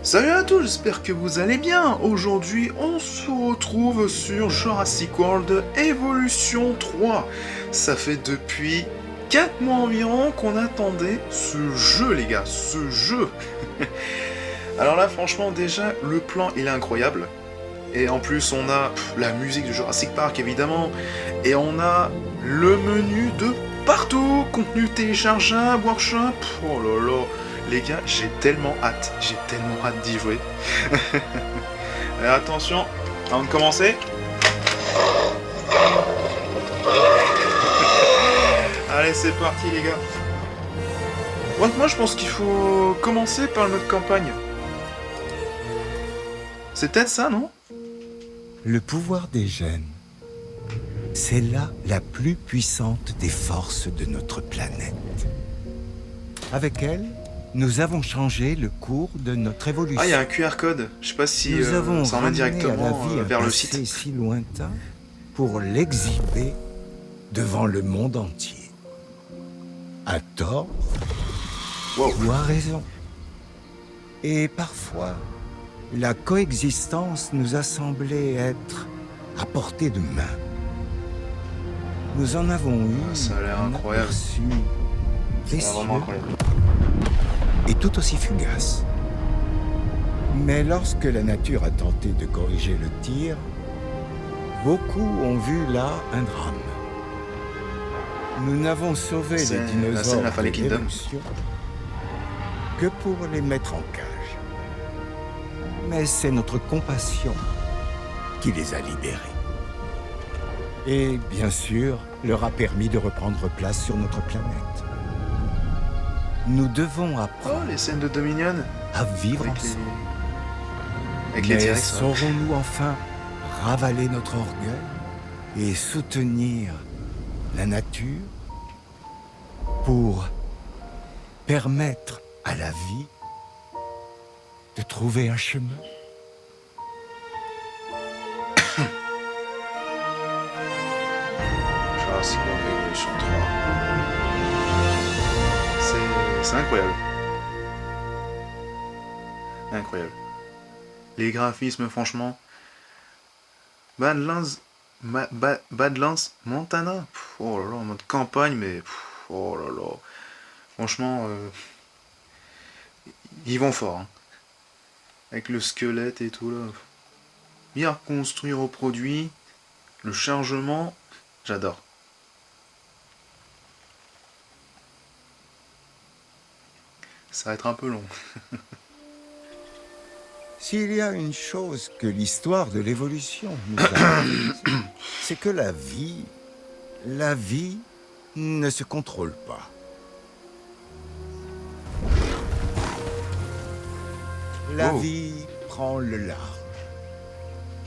Salut à tous, j'espère que vous allez bien. Aujourd'hui, on se retrouve sur Jurassic World Evolution 3. Ça fait depuis 4 mois environ qu'on attendait ce jeu, les gars, ce jeu. Alors là, franchement, déjà, le plan, il est incroyable. Et en plus, on a la musique de Jurassic Park, évidemment. Et on a le menu de partout. Contenu téléchargeable, workshop. Oh là là. Les gars, j'ai tellement hâte d'y jouer. Alors, attention, avant de commencer. Allez, c'est parti les gars. Moi je pense qu'il faut commencer par le mode campagne. C'est peut-être ça, non? Le pouvoir des gènes, c'est là la plus puissante des forces de notre planète. Avec elle, nous avons changé le cours de notre évolution. Ah, il y a un QR code. Je sais pas si nous avons ça emmène directement à la vie vers le passé site. si lointain pour l'exhiber devant le monde entier. À tort Wow. ou à raison. Et parfois, la coexistence nous a semblé être à portée de main. Nous en avons eu Ça a l'air un incroyable. aperçu C'est précieux vraiment incroyable. et tout aussi fugace. Mais lorsque la nature a tenté de corriger le tir, beaucoup ont vu là un drame. Nous n'avons sauvé les C'est la scène dinosaures La Fallen de Kingdom. l'évolution que pour les mettre en cage. Mais c'est notre compassion qui les a libérés. Et bien sûr, leur a permis de reprendre place sur notre planète. Nous devons Oh, apprendre les scènes de Dominion à vivre avec ensemble. les Mais T-Rex. Ouais. saurons-nous enfin ravaler notre orgueil et soutenir la nature pour permettre à la vie de trouver un chemin? Jurassic World Evolution 3. C'est incroyable. Incroyable. Les graphismes, franchement. Badlands Montana. Oh là là, en mode campagne, mais. Oh là là. Franchement, ils vont fort. Hein. Avec le squelette et tout là. Bien reconstruit, reproduit. Le chargement, j'adore. Ça va être un peu long. S'il y a une chose que l'histoire de l'évolution nous a apprise, c'est que la vie ne se contrôle pas. La Oh. vie prend le large.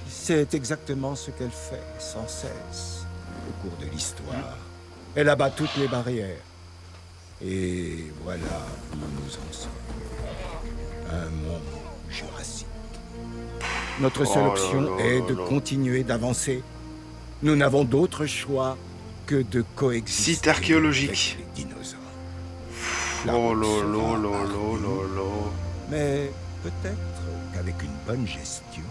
C'est exactement ce qu'elle fait sans cesse au cours de l'histoire. Elle abat toutes les barrières. Et voilà où nous en sommes. Un monde jurassique. Notre seule Oh là option là est là de là. continuer d'avancer. Nous n'avons d'autre choix que de coexister Site archéologique. avec les dinosaures. Oh là sera là là ardue, là là là. mais peut-être qu'avec une bonne gestion,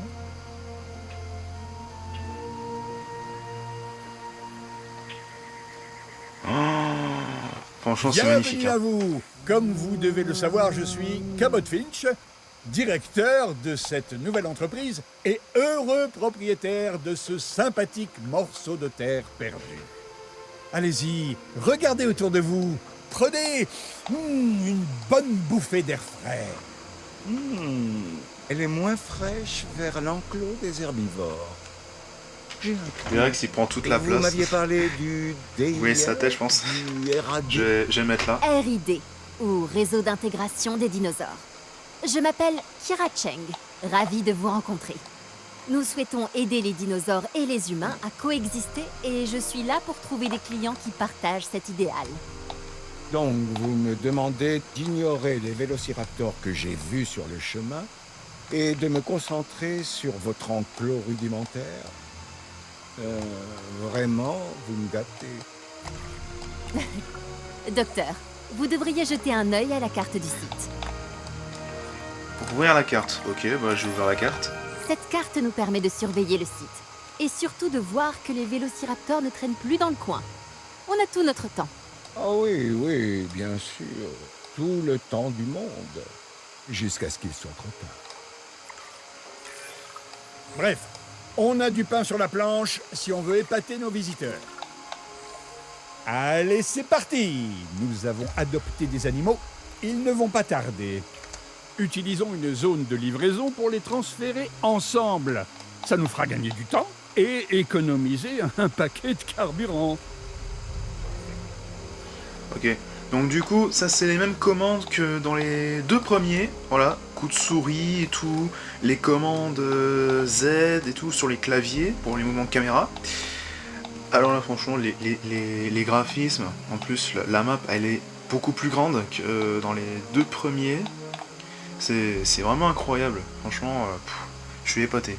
Franchement, c'est magnifique. Bienvenue Hein. à vous. Comme vous devez le savoir, je suis Cabot Finch, directeur de cette nouvelle entreprise et heureux propriétaire de ce sympathique morceau de terre perdu. Allez-y, regardez autour de vous. Prenez une bonne bouffée d'air frais. elle est moins fraîche vers l'enclos des herbivores. J'ai un Le Rex, il prend toute la Vous place. m'aviez parlé du DIR, Oui, sa tête, je pense. du RAD. Je vais le mettre là. RID, ou Réseau d'intégration des dinosaures. Je m'appelle Kira Cheng, ravie de vous rencontrer. Nous souhaitons aider les dinosaures et les humains à coexister et je suis là pour trouver des clients qui partagent cet idéal. Donc, vous me demandez d'ignorer les vélociraptors que j'ai vus sur le chemin et de me concentrer sur votre enclos rudimentaire. Vraiment, vous me gâtez. Docteur, vous devriez jeter un œil à la carte du site. Ouvrir la carte. Ok, bah j'ai ouvert la carte. Cette carte nous permet de surveiller le site. Et surtout de voir que les vélociraptors ne traînent plus dans le coin. On a tout notre temps. Ah oui, oui, bien sûr. Tout le temps du monde. Jusqu'à ce qu'il soit trop tard. Bref, on a du pain sur la planche si on veut épater nos visiteurs. Allez, c'est parti! Nous avons adopté des animaux. Ils ne vont pas tarder. Utilisons une zone de livraison pour les transférer ensemble. Ça nous fera gagner du temps et économiser un paquet de carburant. Ok. Donc du coup, ça c'est les mêmes commandes que dans les deux premiers. Voilà, coup de souris et tout, les commandes Z et tout sur les claviers pour les mouvements de caméra. Alors là franchement, les graphismes, en plus la map elle est beaucoup plus grande que dans les deux premiers. C'est vraiment incroyable, franchement, je suis épaté.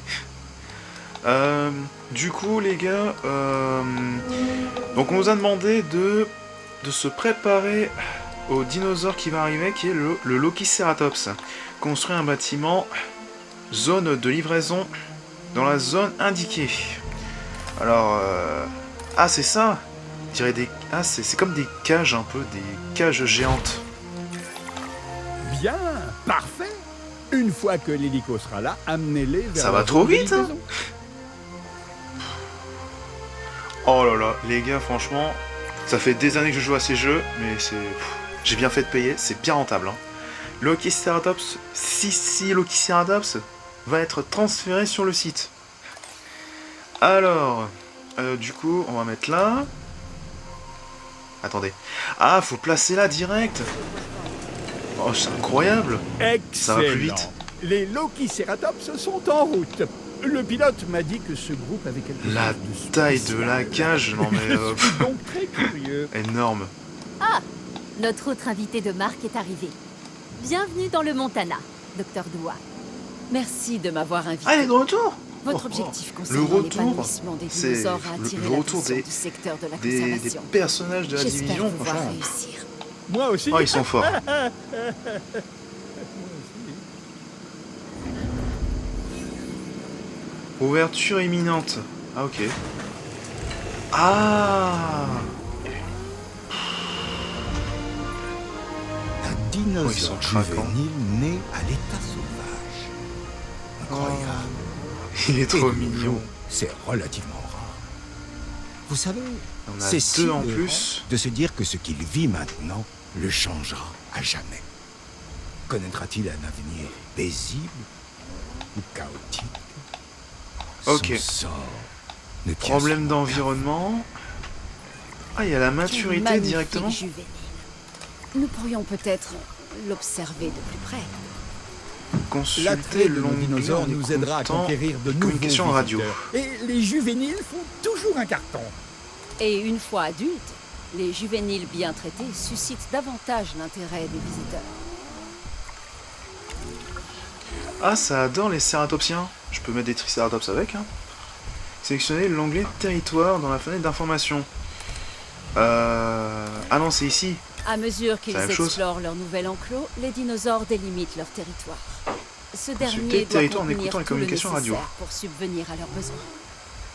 Du coup les gars, donc on nous a demandé de se préparer au dinosaure qui va arriver, qui est le Lokiceratops. Construire un bâtiment, zone de livraison, dans la zone indiquée. Alors, ah c'est ça, je dirais des... Ah c'est comme des cages un peu, des cages géantes. Bien, parfait. Une fois que l'hélico sera là, amenez-les vers Ça la va trop zone de vite, hein. livraison. Oh là là, les gars, franchement, ça fait des années que je joue à ces jeux, mais c'est... J'ai bien fait de payer, c'est bien rentable. Hein. Lokiceratops, si Lokiceratops va être transféré sur le site. Alors, du coup, on va mettre là. Attendez. Ah, faut placer là direct. Oh, c'est incroyable. Ça va plus vite. Excellent. Les Lokiceratops sont en route. Le pilote m'a dit que ce groupe avait quelque chose La de taille spécial. de la cage, non mais... Je suis donc très curieux. énorme. Notre autre invité de marque est arrivé. Bienvenue dans le Montana, Docteur Dua. Merci de m'avoir invité. Ah, elle est de retour. Votre Oh, objectif le concernant retour, l'épanouissement des c'est dinosaures a attiré le retour l'attention des- du secteur de la des conservation. personnages de la J'espère division, pouvoir franchement. réussir. Moi aussi. Oh, ils sont forts. Ouverture imminente. Ah, ok. Ah, Un Oh, ils dinosaure sont craquants. juvénile né à l'état sauvage. Incroyable. il est Et trop de nos mignon. jours, c'est relativement rare. Vous savez, On a c'est si deux en heureux plus. de se dire que ce qu'il vit maintenant le changera à jamais. Connaîtra-t-il un avenir paisible ou chaotique? Ok. Son sort ne tient Problème sûrement d'environnement. Ah, il y a la Quel maturité magnifique directement. juvénile. Nous pourrions peut-être l'observer de plus près. Consulter L'attrait de nos l'onglet dinosaures en nous aidera à écoutant conquérir de nouveaux communication radio. visiteurs. Et les juvéniles font toujours un carton. Et une fois adultes, les juvéniles bien traités suscitent davantage l'intérêt des visiteurs. Ah, ça adore les cératopsiens. Je peux mettre des tricératops avec. Hein. Sélectionnez l'onglet territoire dans la fenêtre d'information. Ah non, c'est ici. À mesure qu'ils C'est la même chose. explorent leur nouvel enclos, les dinosaures délimitent leur territoire. Ce Consulter dernier le doit territoire en contenir écoutant les tout le communications radio. nécessaire pour subvenir à leurs besoins.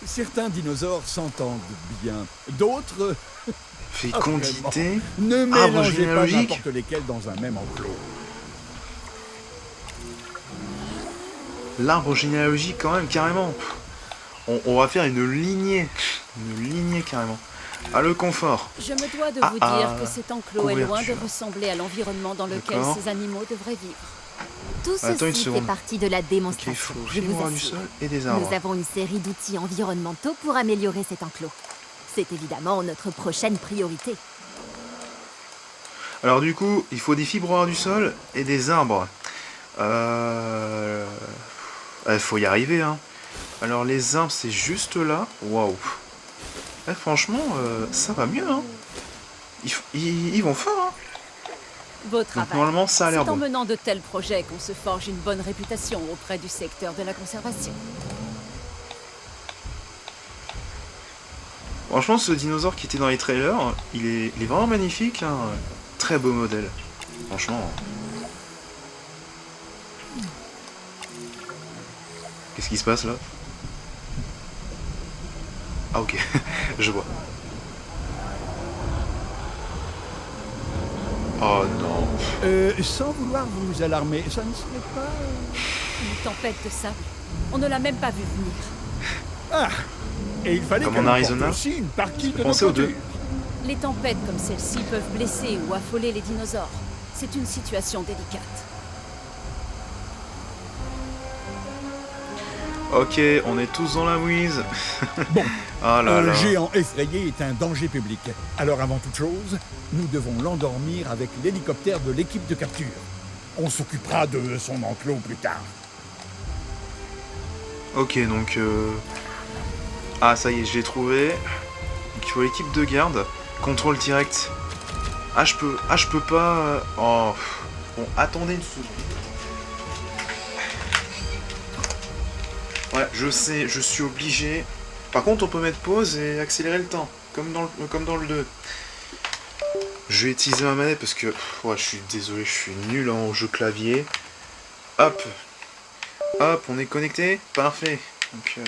Certains dinosaures s'entendent bien. D'autres, Fécondité. ne Arbre mélangez pas généalogique. n'importe lesquels dans un même enclos. L'arbre généalogique quand même, carrément. On va faire une lignée. Une lignée carrément. Ah, le confort. Je me dois de Ah, vous ah, dire que cet enclos est loin de couverture. ressembler à l'environnement dans lequel D'accord. ces animaux devraient vivre. Tout Attends une ceci fait seconde. partie de la Ok, il démonstration, faut je vous fibres du assure. sol et des arbres. Nous avons une série d'outils environnementaux pour améliorer cet enclos. C'est évidemment notre prochaine priorité. Alors du coup, il faut des fibres rares du sol et des arbres. Faut y arriver, hein. Alors les arbres, c'est juste là. Waouh. Franchement, ça va mieux, hein. Ils vont fort, hein. Beau Donc travail. normalement, ça a l'air C'est en bon. menant de tels projets qu'on se forge une bonne réputation auprès du secteur de la conservation. Franchement, ce dinosaure qui était dans les trailers, il est vraiment magnifique, hein. Très beau modèle. Franchement. Qu'est-ce qui se passe là? Ah ok, je vois. Oh non. Sans vouloir vous alarmer, ça ne serait pas... Une tempête de sable. On ne l'a même pas vu venir. Ah! Et il fallait Comme qu'elle en emporte Arizona, aussi une partie de pensez aux notre deux. culture. Les tempêtes comme celle-ci peuvent blesser ou affoler les dinosaures. C'est une situation délicate. Ok, on est tous dans la mouise. Bon, Ah là un là. géant effrayé est un danger public. Alors avant toute chose, nous devons l'endormir avec l'hélicoptère de l'équipe de capture. On s'occupera de son enclos plus tard. Ok, donc... Ah, ça y est, je l'ai trouvé. Donc il faut l'équipe de garde. Contrôle direct. Ah, je peux pas... Oh... Bon, attendez une seconde. Ouais, je sais, je suis obligé. Par contre, on peut mettre pause et accélérer le temps. Comme dans le 2. Je vais utiliser ma manette parce que... Ouais, je suis désolé, je suis nul en jeu clavier. Hop. Hop, on est connecté. Parfait. Donc...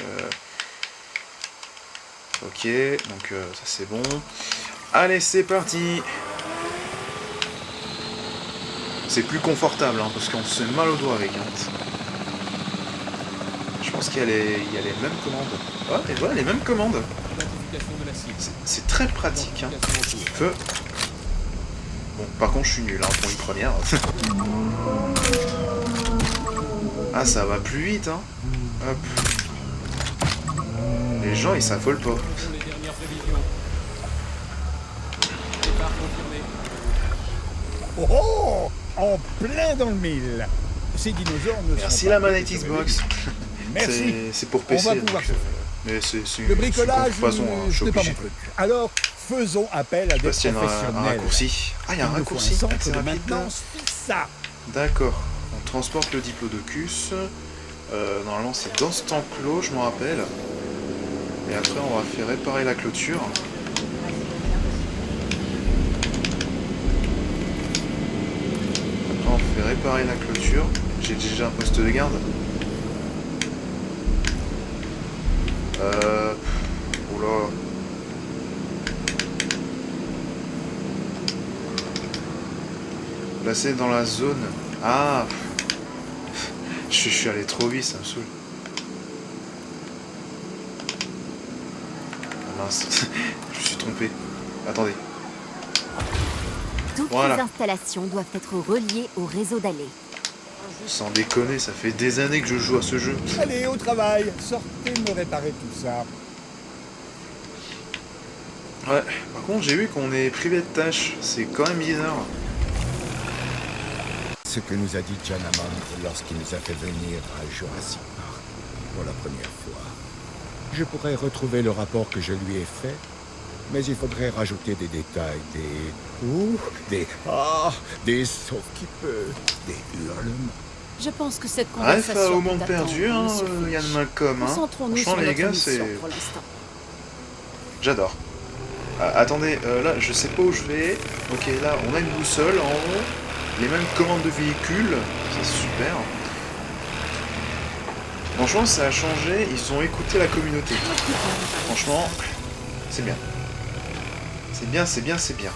Ok, donc ça c'est bon. Allez, c'est parti. C'est plus confortable, hein, parce qu'on se fait mal au doigt avec. Hein. Je pense qu'il y a les mêmes commandes. Ouais, et voilà, les mêmes commandes. C'est très pratique. Hein. Feu. Bon, par contre, je suis nul hein, pour une première. Ah, ça va plus vite, hein. Hop. Les gens, ils s'affolent pas. Oh oh! En plein dans le mille. Ces dinosaures ne Merci sont la pas manette faits sur Xbox. Merci. C'est pour On PC. va pouvoir donc, se faire. mais c'est Le bricolage, de toute façon, je suis ce n'est pas mon obligé. truc. Alors, faisons appel à des Bastien, un professionnels. raccourci. Ah, il y a un Il nous faut raccourci. centre C'est de rapide. maintenance fixe. D'accord. On transporte le diplodocus. Normalement, c'est dans cet enclos, je m'en rappelle. Et après, on va faire réparer la clôture. Après, on fait réparer la clôture. J'ai déjà un poste de garde. Oula. Placé dans la zone. Ah. Je suis allé trop vite, ça me saoule. Ah mince. Je me suis trompé. Attendez. Toutes Voilà. les installations doivent être reliées au réseau d'allées. Sans déconner, ça fait des années que je joue à ce jeu. Allez, au travail. Sortez me réparer tout ça. Ouais, par contre, j'ai vu qu'on est privé de tâches. C'est quand même bizarre. Ce que nous a dit John Hammond lorsqu'il nous a fait venir à Jurassic Park pour la première fois. Je pourrais retrouver le rapport que je lui ai fait, mais il faudrait rajouter des détails, des sauts qui peuvent, des hurlements. Je pense que cette Bref, conversation au monde peut perdu, attendre, hein, monsieur Finch. Yann Malcolm. Hein. Concentrons-nous Franchement, sur les notre gars, mission c'est... pour l'instant. J'adore. Ah, attendez, là, je sais pas où je vais. Ok, là, on a une boussole en haut. Les mêmes commandes de véhicules. C'est super. Franchement, ça a changé. Ils ont écouté la communauté. Franchement, c'est bien. C'est bien, c'est bien, c'est bien.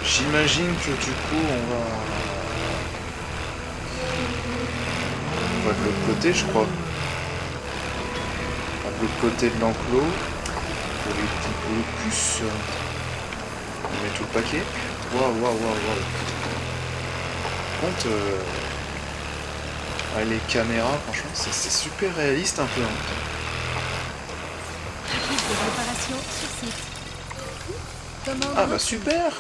J'imagine que du coup, on va de l'autre côté, je crois. De l'autre côté de l'enclos. Pour les diplodocus. On met tout le paquet. Waouh, waouh, waouh, waouh. Par contre, les caméras, franchement, c'est super réaliste un peu. Hein. Équipe de réparation sur site. Commande Ah bah reçue. super.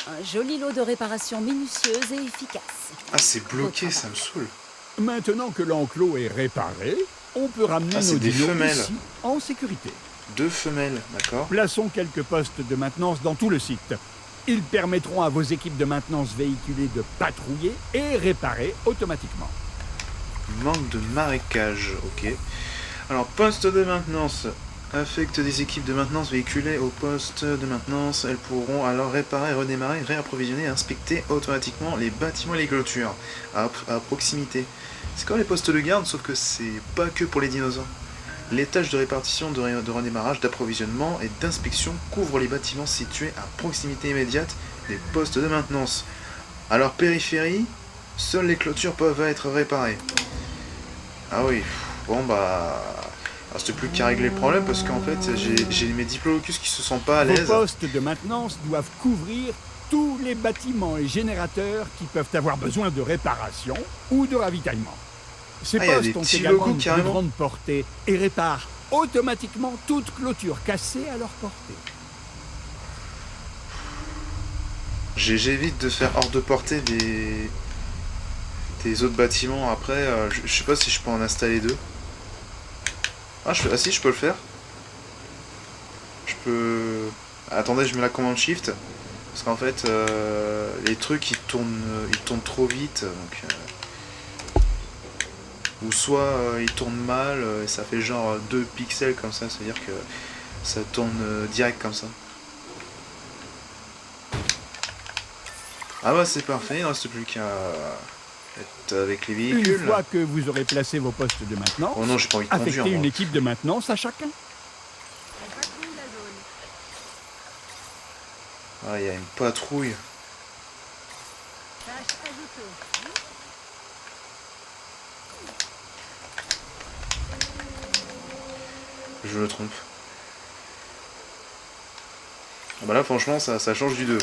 Un joli lot de réparations minutieuses et efficaces. Ah c'est bloqué, Votre ça me saoule. Maintenant que l'enclos est réparé, on peut ramener Ah, c'est nos des dinos femelles. ici, en sécurité. 2 femelles, d'accord. Plaçons quelques postes de maintenance dans tout le site. Ils permettront à vos équipes de maintenance véhiculées de patrouiller et réparer automatiquement. Manque de marécage, ok. Alors, poste de maintenance. affecte des équipes de maintenance véhiculées au poste de maintenance. Elles pourront alors réparer, redémarrer, réapprovisionner et inspecter automatiquement les bâtiments et les clôtures à proximité. C'est comme les postes de garde, sauf que c'est pas que pour les dinosaures. Les tâches de répartition, de redémarrage, d'approvisionnement et d'inspection couvrent les bâtiments situés à proximité immédiate des postes de maintenance. À leur périphérie, seules les clôtures peuvent être réparées. Ah oui, bon bah... Reste plus qu'à régler le problème parce qu'en fait j'ai mes diplodocus qui se sentent pas à l'aise. Vos postes de maintenance doivent couvrir tous les bâtiments et générateurs qui peuvent avoir besoin de réparation ou de ravitaillement. Ces y a postes des ont petits également logos une plus carrément. grande portée et réparent automatiquement toute clôture cassée à leur portée. J'évite de faire hors de portée des autres bâtiments. Après, je sais pas si je peux en installer deux. Ah si, je peux le faire. Je peux... Attendez, je mets la commande Shift. Parce qu'en fait, les trucs, ils tournent trop vite. Donc, ou soit ils tournent mal, et ça fait genre 2 pixels comme ça. C'est-à-dire que ça tourne direct comme ça. Ah bah c'est parfait, il ne reste plus qu'à être avec les véhicules. Une fois que vous aurez placé vos postes de maintenance, Oh non, j'ai pas envie de conduire. affectez une moi. équipe de maintenance à chacun. Ah, il y a une patrouille. Je me trompe. Ah bah là franchement ça change du 2.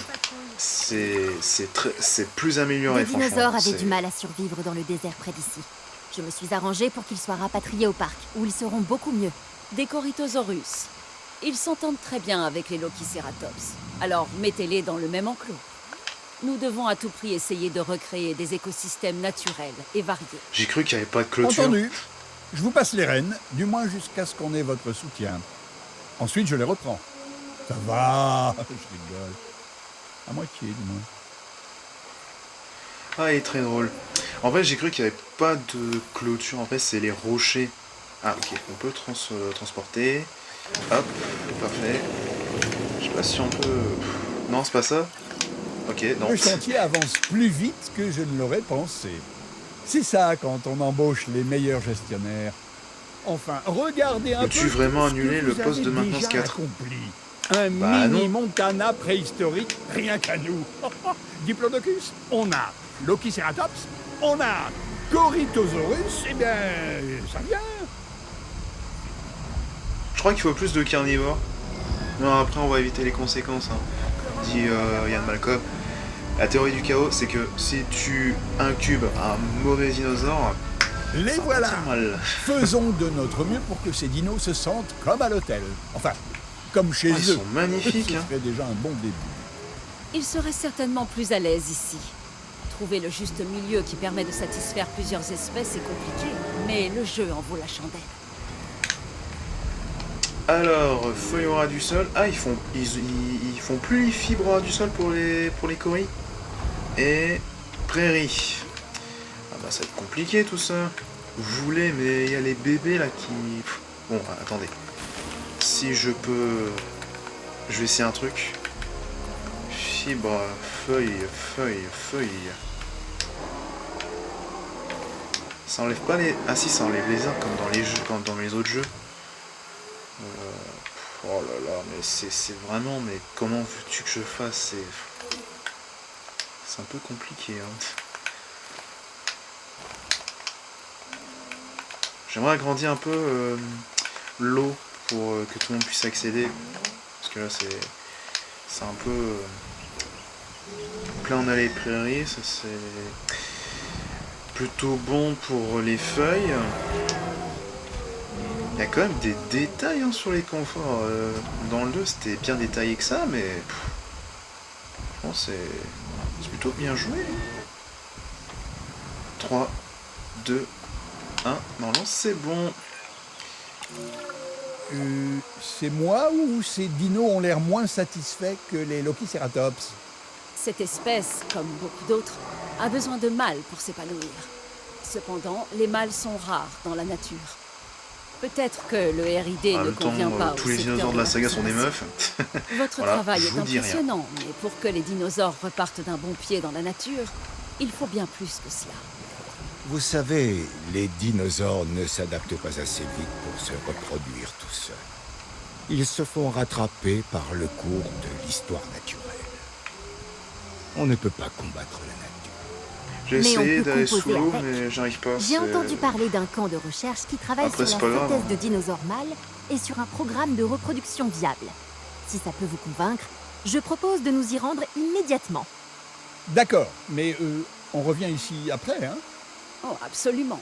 C'est plus amélioré Les franchement. dinosaures avaient C'est- du mal à survivre dans le désert près d'ici. Je me suis arrangée pour qu'ils soient rapatriés au parc, où ils seront beaucoup mieux. Des Corythosaurus. Ils s'entendent très bien avec les Lokiceratops. Alors mettez-les dans le même enclos. Nous devons à tout prix essayer de recréer des écosystèmes naturels et variés. J'ai cru qu'il n'y avait pas de clôture. Entendu. Je vous passe les rênes, du moins jusqu'à ce qu'on ait votre soutien. Ensuite, je les reprends. Ça va, je rigole. À moitié, du moins. Ah, il est très drôle. En fait, j'ai cru qu'il n'y avait pas de clôture. En fait, c'est les rochers. Ah, ok. On peut transporter. Hop, parfait. Je sais pas si on peut... Non, c'est pas ça. Ok, non. Le chantier avance plus vite que je ne l'aurais pensé. C'est ça quand on embauche les meilleurs gestionnaires. Enfin, regardez un peu. Peux-tu vraiment tout ce que annuler le vous poste avez de maintenance déjà 4? accompli. Un Bah, mini non. Montana préhistorique, rien qu'à nous. Diplodocus, on a Lokiceratops, on a Corythosaurus, eh bien, ça vient. Je crois qu'il faut plus de carnivores. Non, après, on va éviter les conséquences. Hein. Dit Yann Malcolm. La théorie du chaos, c'est que si tu incubes un mauvais dinosaure, Les ça voilà. va faire mal. Faisons de notre mieux pour que ces dinos se sentent comme à l'hôtel. Enfin, comme chez Oh, ils eux. sont magnifiques. Ce Hein. serait déjà un bon début. Ils seraient certainement plus à l'aise ici. Trouver le juste milieu qui permet de satisfaire plusieurs espèces est compliqué, mais le jeu en vaut la chandelle. Alors, feuilles au ras du sol. Ah, ils font plus les fibres au ras du sol pour les coris. Et prairies. Ah bah ça va être compliqué tout ça. Vous voulez, mais il y a les bébés là qui... Bon, attendez. Si je peux... Je vais essayer un truc. Fibre, feuilles. Ça enlève pas les... Ah si, ça enlève les arbres comme dans les jeux, comme dans les autres jeux. Oh là là, mais c'est vraiment... Mais comment veux-tu que je fasse? C'est un peu compliqué. Hein. J'aimerais agrandir un peu l'eau pour que tout le monde puisse accéder. Parce que là, c'est un peu... Donc là, on a les prairies. Ça, c'est plutôt bon pour les feuilles. Il y a quand même des détails hein, sur les conforts. Dans le 2, c'était bien détaillé que ça, mais... Je pense que c'est plutôt bien joué. 3, 2, 1. Normalement, c'est bon. C'est moi ou ces dinos ont l'air moins satisfaits que les Lokiceratops? Cette espèce, comme beaucoup d'autres, a besoin de mâles pour s'épanouir. Cependant, les mâles sont rares dans la nature. Peut-être que le R&D En ne même temps, convient pas au tous les secteur dinosaures de la saga sont des conservation. meufs. Votre Voilà, travail je est vous dis rien. impressionnant, mais pour que les dinosaures repartent d'un bon pied dans la nature, il faut bien plus que cela. Vous savez, les dinosaures ne s'adaptent pas assez vite pour se reproduire tout seuls. Ils se font rattraper par le cours de l'histoire naturelle. On ne peut pas combattre la nature. J'ai Mais on essayé peut d'aller sous composer l'eau, avec. mais j'arrive pas. J'ai c'est- entendu parler d'un camp de recherche qui travaille Après, sur c'est la pas grave, synthèse hein. de dinosaures mâles et sur un programme de reproduction viable. Si ça peut vous convaincre, je propose de nous y rendre immédiatement. D'accord, mais on revient ici après, hein? Oh, absolument.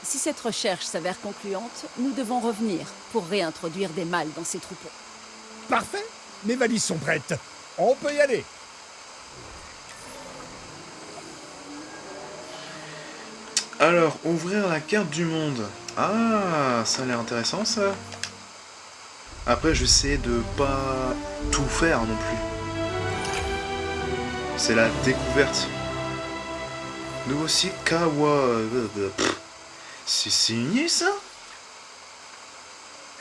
Si cette recherche s'avère concluante, nous devons revenir pour réintroduire des mâles dans ces troupeaux. Parfait. Mes valises sont prêtes. On peut y aller. Alors, ouvrir la carte du monde. Ah, ça a l'air intéressant ça. Après, je vais essayer de pas tout faire non plus. C'est la découverte. Nouveau site Kawa. C'est une île ça?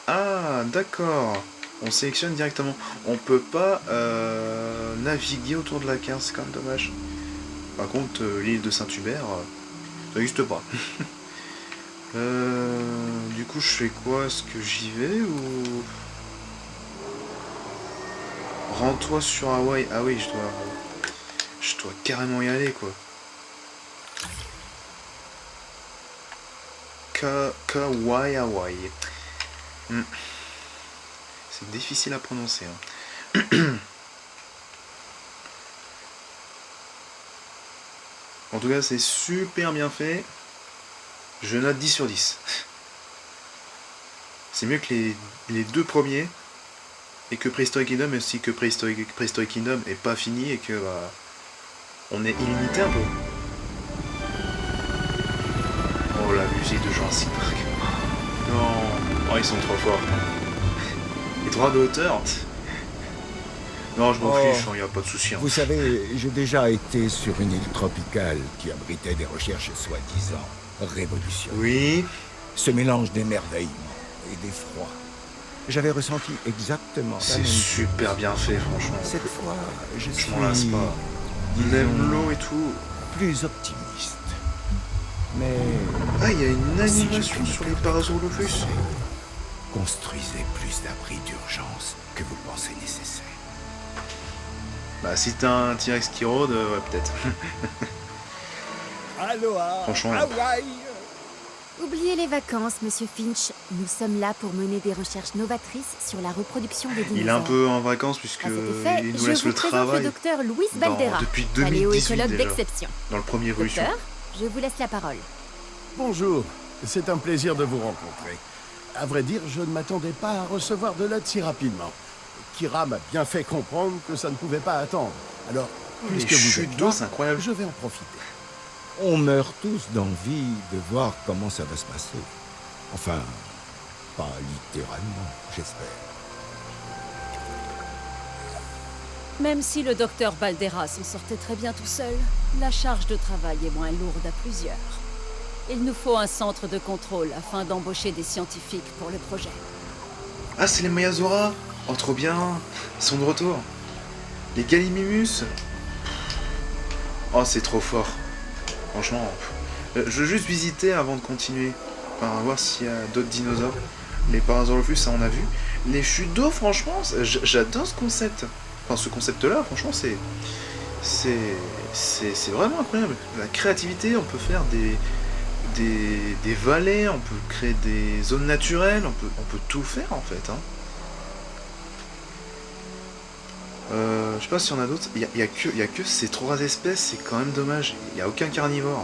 Ah, d'accord. On sélectionne directement. On peut pas naviguer autour de la carte, c'est quand même dommage. Par contre, l'île de Saint-Hubert, ça n'existe pas. Du coup, je fais quoi? Est-ce que j'y vais ou... Rends-toi sur Hawaï. Ah oui, je dois carrément y aller, quoi. Kauai, Hawaï. C'est difficile à prononcer. Hein. En tout cas, c'est super bien fait. Je note 10 sur 10. C'est mieux que les deux premiers. Et que Prehistoric Kingdom, mais aussi que Prehistoric Kingdom est pas fini et que on est illimité un peu. Oh, la musique de Jurassic Park. Non, oh, ils sont trop forts. Les droits de hauteur. Non, je m'en fiche, il n'y a pas de souci. Hein. Vous savez, j'ai déjà été sur une île tropicale qui abritait des recherches soi-disant révolutionnaires. Oui, Ce mélange d'émerveillement et d'effroi. J'avais ressenti exactement la c'est même chose. super bien fait, franchement. Cette fois, je Je suis m'en lasse pas. Même l'eau et tout. plus optimiste. Mais Ah, il y a une si je animation puis sur me les permettre de Parasaurolophus. conseiller, construisez plus d'abris d'urgence que vous pensez nécessaire. Bah, si t'as un T-Rex qui rôde, ouais, peut-être. Aloha. Franchement. Hawaï. Oubliez les vacances, Monsieur Finch. Nous sommes là pour mener des recherches novatrices sur la reproduction des dinosaures. Il est un peu en vacances puisque À cet effet, il nous je laisse vous le présente travail le docteur Luis dans- Baldera, depuis 2018 paléoécologue déjà. d'exception. dans le premier Evolution. Docteur, je vous laisse la parole. Bonjour, c'est un plaisir de vous rencontrer. À vrai dire, je ne m'attendais pas à recevoir de l'aide si rapidement. Kira m'a bien fait comprendre que ça ne pouvait pas attendre. Alors, Les puisque vous chutes êtes d'eau, là, c'est incroyable. je vais en profiter. On meurt tous d'envie de voir comment ça va se passer. Enfin, pas littéralement, j'espère. Même si le docteur Baldera s'en sortait très bien tout seul, la charge de travail est moins lourde à plusieurs. Il nous faut un centre de contrôle afin d'embaucher des scientifiques pour le projet. Ah, c'est les Mayazora. Oh, trop bien. Ils sont de retour. Les Gallimimus. Oh, c'est trop fort. Franchement. Je veux juste visiter avant de continuer. Enfin, voir s'il y a d'autres dinosaures. Les Parasaurolophus, ça on a vu. Les chutes d'eau, franchement, j'adore ce concept. Enfin, ce concept-là, franchement, c'est vraiment incroyable. La créativité, on peut faire des vallées, on peut créer des zones naturelles, on peut tout faire en fait. Hein. Je sais pas s'il y en a d'autres. Il y a que ces trois espèces, c'est quand même dommage. Il n'y a aucun carnivore.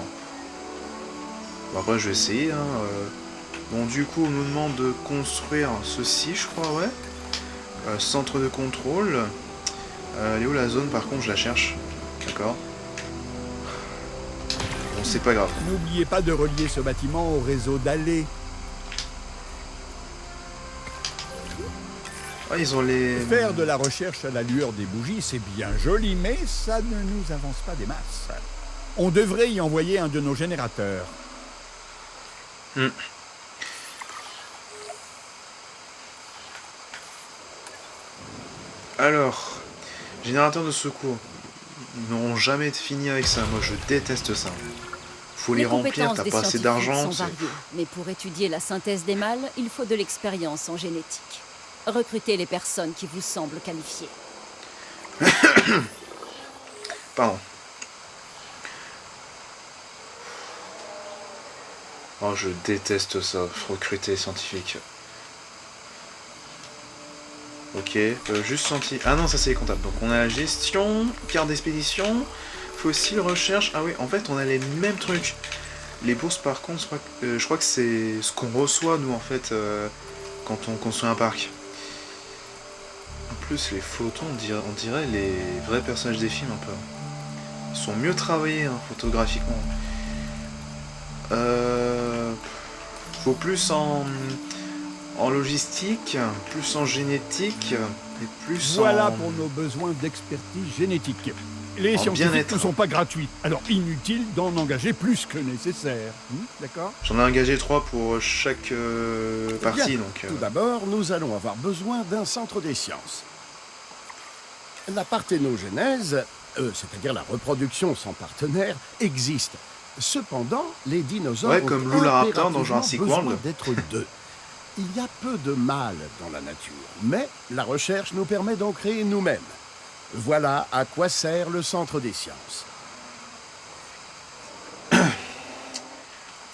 Bon, après, je vais essayer. Hein. Bon, du coup, on nous demande de construire ceci, je crois, ouais. Centre de contrôle. Elle est où la zone, par contre, je la cherche. D'accord. Bon, c'est pas grave. N'oubliez pas de relier ce bâtiment au réseau d'allées. Ah, ils ont les... Faire de la recherche à la lueur des bougies, c'est bien joli, mais ça ne nous avance pas des masses. On devrait y envoyer un de nos générateurs. Alors, générateur de secours. Ils n'auront jamais fini avec ça. Moi, je déteste ça. Faut les remplir, compétences t'as des pas assez scientifiques d'argent. sont variées, mais pour étudier la synthèse des mâles, il faut de l'expérience en génétique. Recrutez les personnes qui vous semblent qualifiées. Pardon. Oh, je déteste ça, recruter scientifique. Ok, juste scientifique. Ah non, ça c'est les comptables. Donc on a la gestion, carte d'expédition, fossile, recherche. Ah oui, en fait on a les mêmes trucs. Les bourses par contre, je crois que c'est ce qu'on reçoit nous en fait quand on construit un parc. En plus les photos, on dirait les vrais personnages des films un peu. Ils sont mieux travaillés hein, photographiquement. Faut plus en logistique, plus en génétique et plus Voilà en... pour nos besoins d'expertise génétique. Les En scientifiques bien-être. ne sont pas gratuits, alors inutile d'en engager plus que nécessaire. D'accord? J'en ai engagé 3 pour chaque partie, Bien. donc... Tout d'abord, nous allons avoir besoin d'un centre des sciences. La parthénogenèse, c'est-à-dire la reproduction sans partenaire, existe. Cependant, les dinosaures Ouais, comme ont Lula Raptor dans impérativement Jurassic besoin World. d'être deux. Il y a peu de mâles dans la nature, mais la recherche nous permet d'en créer nous-mêmes. Voilà à quoi sert le centre des sciences.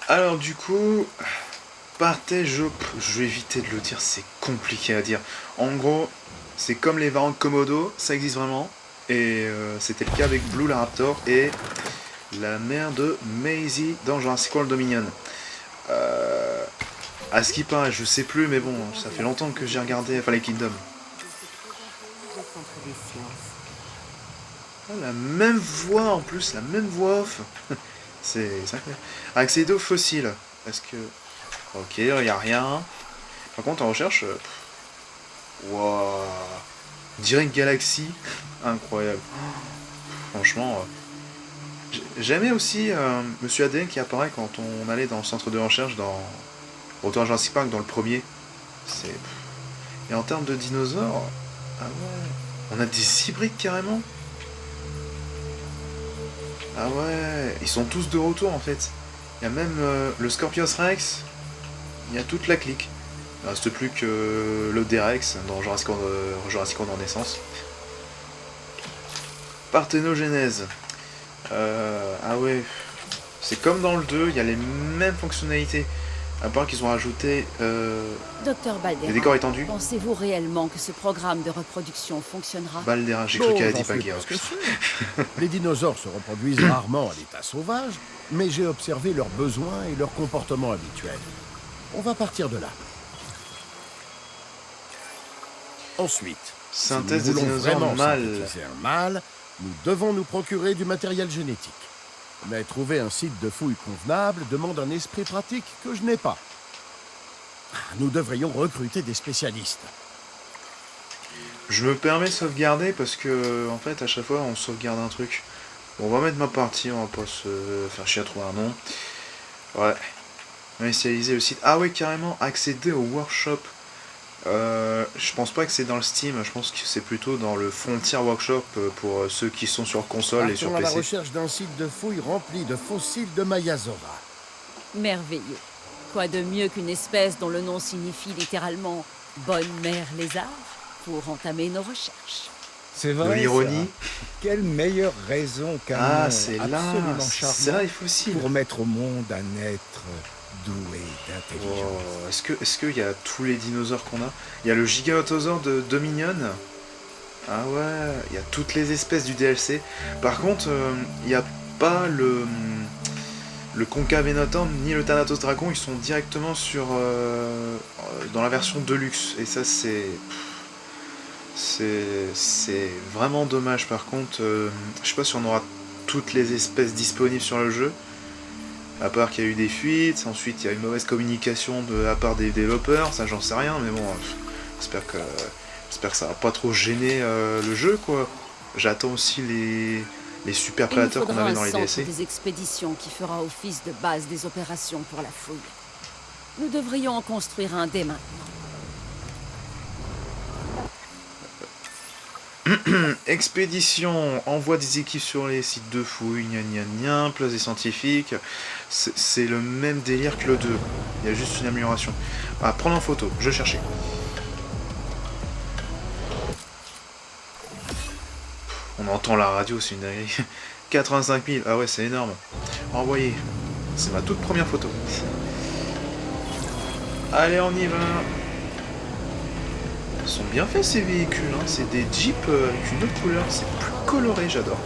Alors du coup... Partez, je vais éviter de le dire, c'est compliqué à dire. En gros, c'est comme les variantes Komodo, ça existe vraiment. Et c'était le cas avec Blue la Raptor et la mère de Maisie dans Jurassic World Dominion. À ce qui paraît, je sais plus, mais bon, ça fait longtemps que j'ai regardé Fallen Kingdom. Ah, la même voix en plus, la même voix off. C'est incroyable. Accéder aux fossiles. Est-ce que... Ok, il n'y a rien. Par contre, en recherche... Waouh. On dirait une galaxie. Incroyable. Franchement... J'aimais aussi Monsieur ADN qui apparaît quand on allait dans le centre de recherche dans Retour à Jurassic Park dans le premier. C'est... Et en termes de dinosaures... Ah ouais... On a des hybrides carrément. Ah ouais... Ils sont tous de retour en fait. Il y a même le Scorpios Rex. Il y a toute la clique. Il ne reste plus que le D-Rex dans Jurassic World en naissance. Parthénogenèse. Ah ouais. C'est comme dans le 2, il y a les mêmes fonctionnalités. À part qu'ils ont rajouté Docteur les Baldera, décors étendus. pensez-vous réellement que ce programme de reproduction fonctionnera? Baldera, j'ai cru qu'elle a dit J'en suis Pagay. presque sûr. Les dinosaures se reproduisent rarement à l'état sauvage, mais j'ai observé leurs besoins et leur comportement habituel. On va partir de là. Ensuite, Synthèse si de nous voulons dinosaures vraiment mâles. synthétiser un mâle, nous devons nous procurer du matériel génétique. Mais trouver un site de fouille convenable demande un esprit pratique que je n'ai pas. Nous devrions recruter des spécialistes. Je me permets de sauvegarder parce que, en fait, à chaque fois, on sauvegarde un truc. Bon, on va mettre ma partie, on va pas se faire chier à trouver un nom. Ouais. Initialiser le site. Ah oui, carrément, accéder au workshop. Je pense pas que c'est dans le Steam, je pense que c'est plutôt dans le Frontier Workshop pour ceux qui sont sur console et sur Partons à la PC. recherche d'un site de fouille rempli de fossiles de Maiasaura. Merveilleux. Quoi de mieux qu'une espèce dont le nom signifie littéralement « bonne mère lézard » pour entamer nos recherches. C'est De vrai. l'ironie. Ça. Quelle meilleure raison qu'un Ah, nom c'est là, absolument c'est charmant là, il faut aussi. pour mettre au monde un être doué d'intelligence. Oh, est-ce qu'il y a tous les dinosaures qu'on a? Il y a le Giganotosaure de Dominion. Ah ouais, il y a toutes les espèces du DLC. Par contre, il n'y a pas le Concavenator ni le Thanatos Dragon, ils sont directement sur dans la version Deluxe. Et ça, c'est vraiment dommage. Par contre, je sais pas si on aura toutes les espèces disponibles sur le jeu. À part qu'il y a eu des fuites, ensuite il y a une mauvaise communication de la part des développeurs, ça j'en sais rien, mais bon, j'espère que ça va pas trop gêner le jeu, quoi. J'attends aussi les super Il nous prédateurs qu'on faudra avait dans un les centre DLC. des expéditions qui fera office de base des opérations pour la fouille. Nous devrions en construire un dès maintenant. Expédition, envoie des équipes sur les sites de fouilles, gna gna gna, place des scientifiques. C'est le même délire que le 2. Il y a juste une amélioration. Ah, prendre en photo, je cherchais. On entend la radio, c'est une dinguerie. 85 000, ah ouais, c'est énorme. Envoyez. C'est ma toute première photo. Allez, on y va. Ils sont bien faits ces véhicules, hein. C'est des Jeeps avec une autre couleur, c'est plus coloré, j'adore.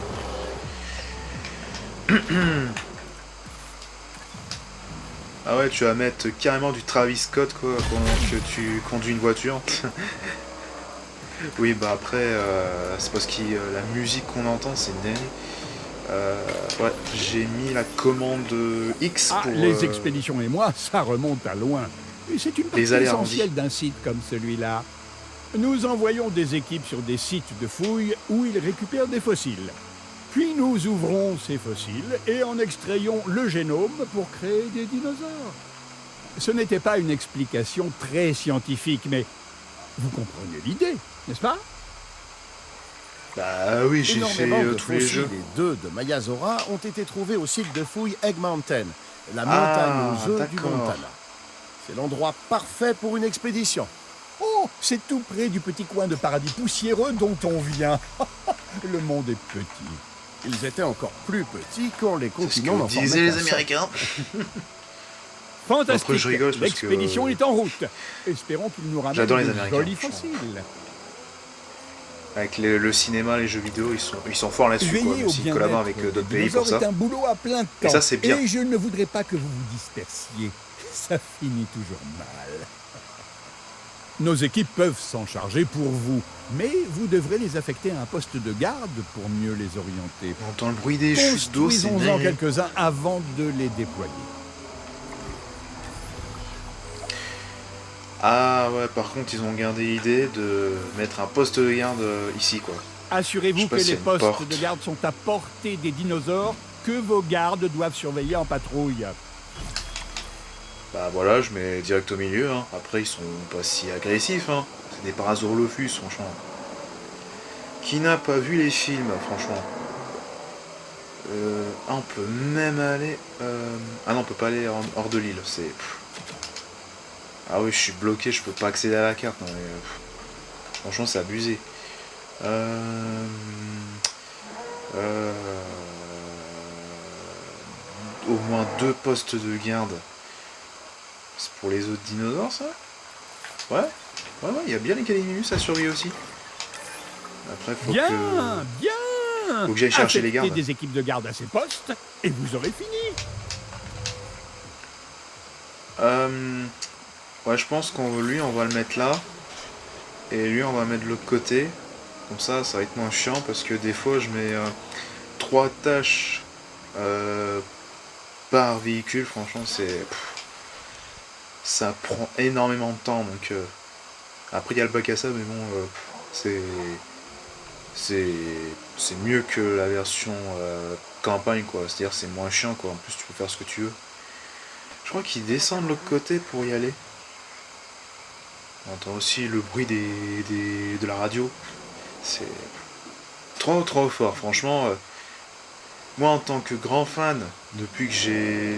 Ah ouais, tu vas mettre carrément du Travis Scott quoi, pendant que tu conduis une voiture. Oui, bah après, c'est parce que la musique qu'on entend, c'est une dinguerie. Ouais, j'ai mis la commande X pour... les expéditions et moi, ça remonte à loin. Et c'est une partie essentielle d'un site comme celui-là. Nous envoyons des équipes sur des sites de fouilles où ils récupèrent des fossiles. Puis nous ouvrons ces fossiles et en extrayons le génome pour créer des dinosaures. Ce n'était pas une explication très scientifique, mais vous comprenez l'idée, n'est-ce pas? Bah oui, j'ai fait tous les jeux. Les deux de Mayazora ont été trouvés au site de fouilles Egg Mountain, la montagne aux œufs du Montana. C'est l'endroit parfait pour une expédition. Oh, c'est tout près du petit coin de paradis poussiéreux dont on vient. Le monde est petit. Ils étaient encore plus petits quand les continents n'en formaient disaient les qu'un seul. Américains. Fantastique. Après, je rigole parce que l'expédition est en route. Espérons qu'il nous ramène J'adore les de Américains, jolis franchement. fossiles. Avec le cinéma, les jeux vidéo, ils sont forts là-dessus, quoi. Veiller Même au s'ils collaborent avec bien-être d'autres des pays pour dinosaures ça. est un boulot à plein temps. Et ça, c'est bien. Et je ne voudrais pas que vous vous dispersiez. Ça finit toujours mal. Nos équipes peuvent s'en charger pour vous, mais vous devrez les affecter à un poste de garde pour mieux les orienter. On entend le bruit des chutes d'eau, c'est Construisons-en dingue. quelques-uns avant de les déployer. Ah ouais, par contre, ils ont gardé l'idée de mettre un poste de garde ici, quoi. Je Assurez-vous sais que pas s'il y les a une postes porte. de garde sont à portée des dinosaures que vos gardes doivent surveiller en patrouille. Bah voilà, je mets direct au milieu, hein. Après, ils sont pas si agressifs, hein. C'est des Parasaurolophus, franchement. Qui n'a pas vu les films, franchement? On peut même aller... Ah non, on peut pas aller hors de l'île, c'est... Ah oui, je suis bloqué, je peux pas accéder à la carte. Non, mais, franchement, c'est abusé. Au moins 2 postes de garde. C'est pour les autres dinosaures, ça? Ouais, il y a bien les Callininus à surveiller aussi. Après, faut Bien, que... bien. Faut que j'aille chercher les Affectez gardes. des équipes de garde à ces postes et vous aurez fini. Ouais, je pense qu'on lui, on va le mettre là. Et lui, on va le mettre de l'autre côté. Comme ça va être moins chiant parce que des fois, je mets 3 tâches par véhicule. Franchement, c'est... Ça prend énormément de temps. Donc, après, il y a le bac à sable, mais bon, c'est mieux que la version campagne, quoi. C'est-à-dire, c'est moins chiant, quoi. En plus, tu peux faire ce que tu veux. Je crois qu'il descend de l'autre côté pour y aller. On entend aussi le bruit de la radio. C'est trop fort. Franchement, moi en tant que grand fan, depuis que j'ai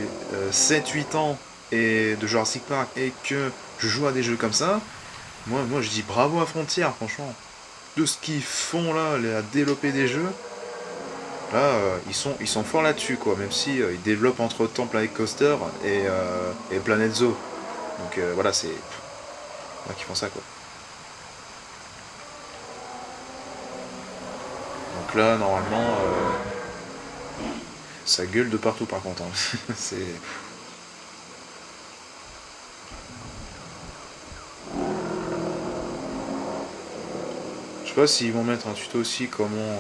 7-8 ans et de Jurassic Park et que je joue à des jeux comme ça, moi je dis bravo à Frontier, franchement. De ce qu'ils font là, à développer des jeux, là, ils sont forts là-dessus, quoi. Même si ils développent entre temps Planet Coaster et Planet Zoo. Donc voilà, c'est là qu'ils font ça, quoi. Donc là, normalement, ça gueule de partout, par contre. Hein. C'est... Je sais pas s'ils vont mettre un tuto aussi comment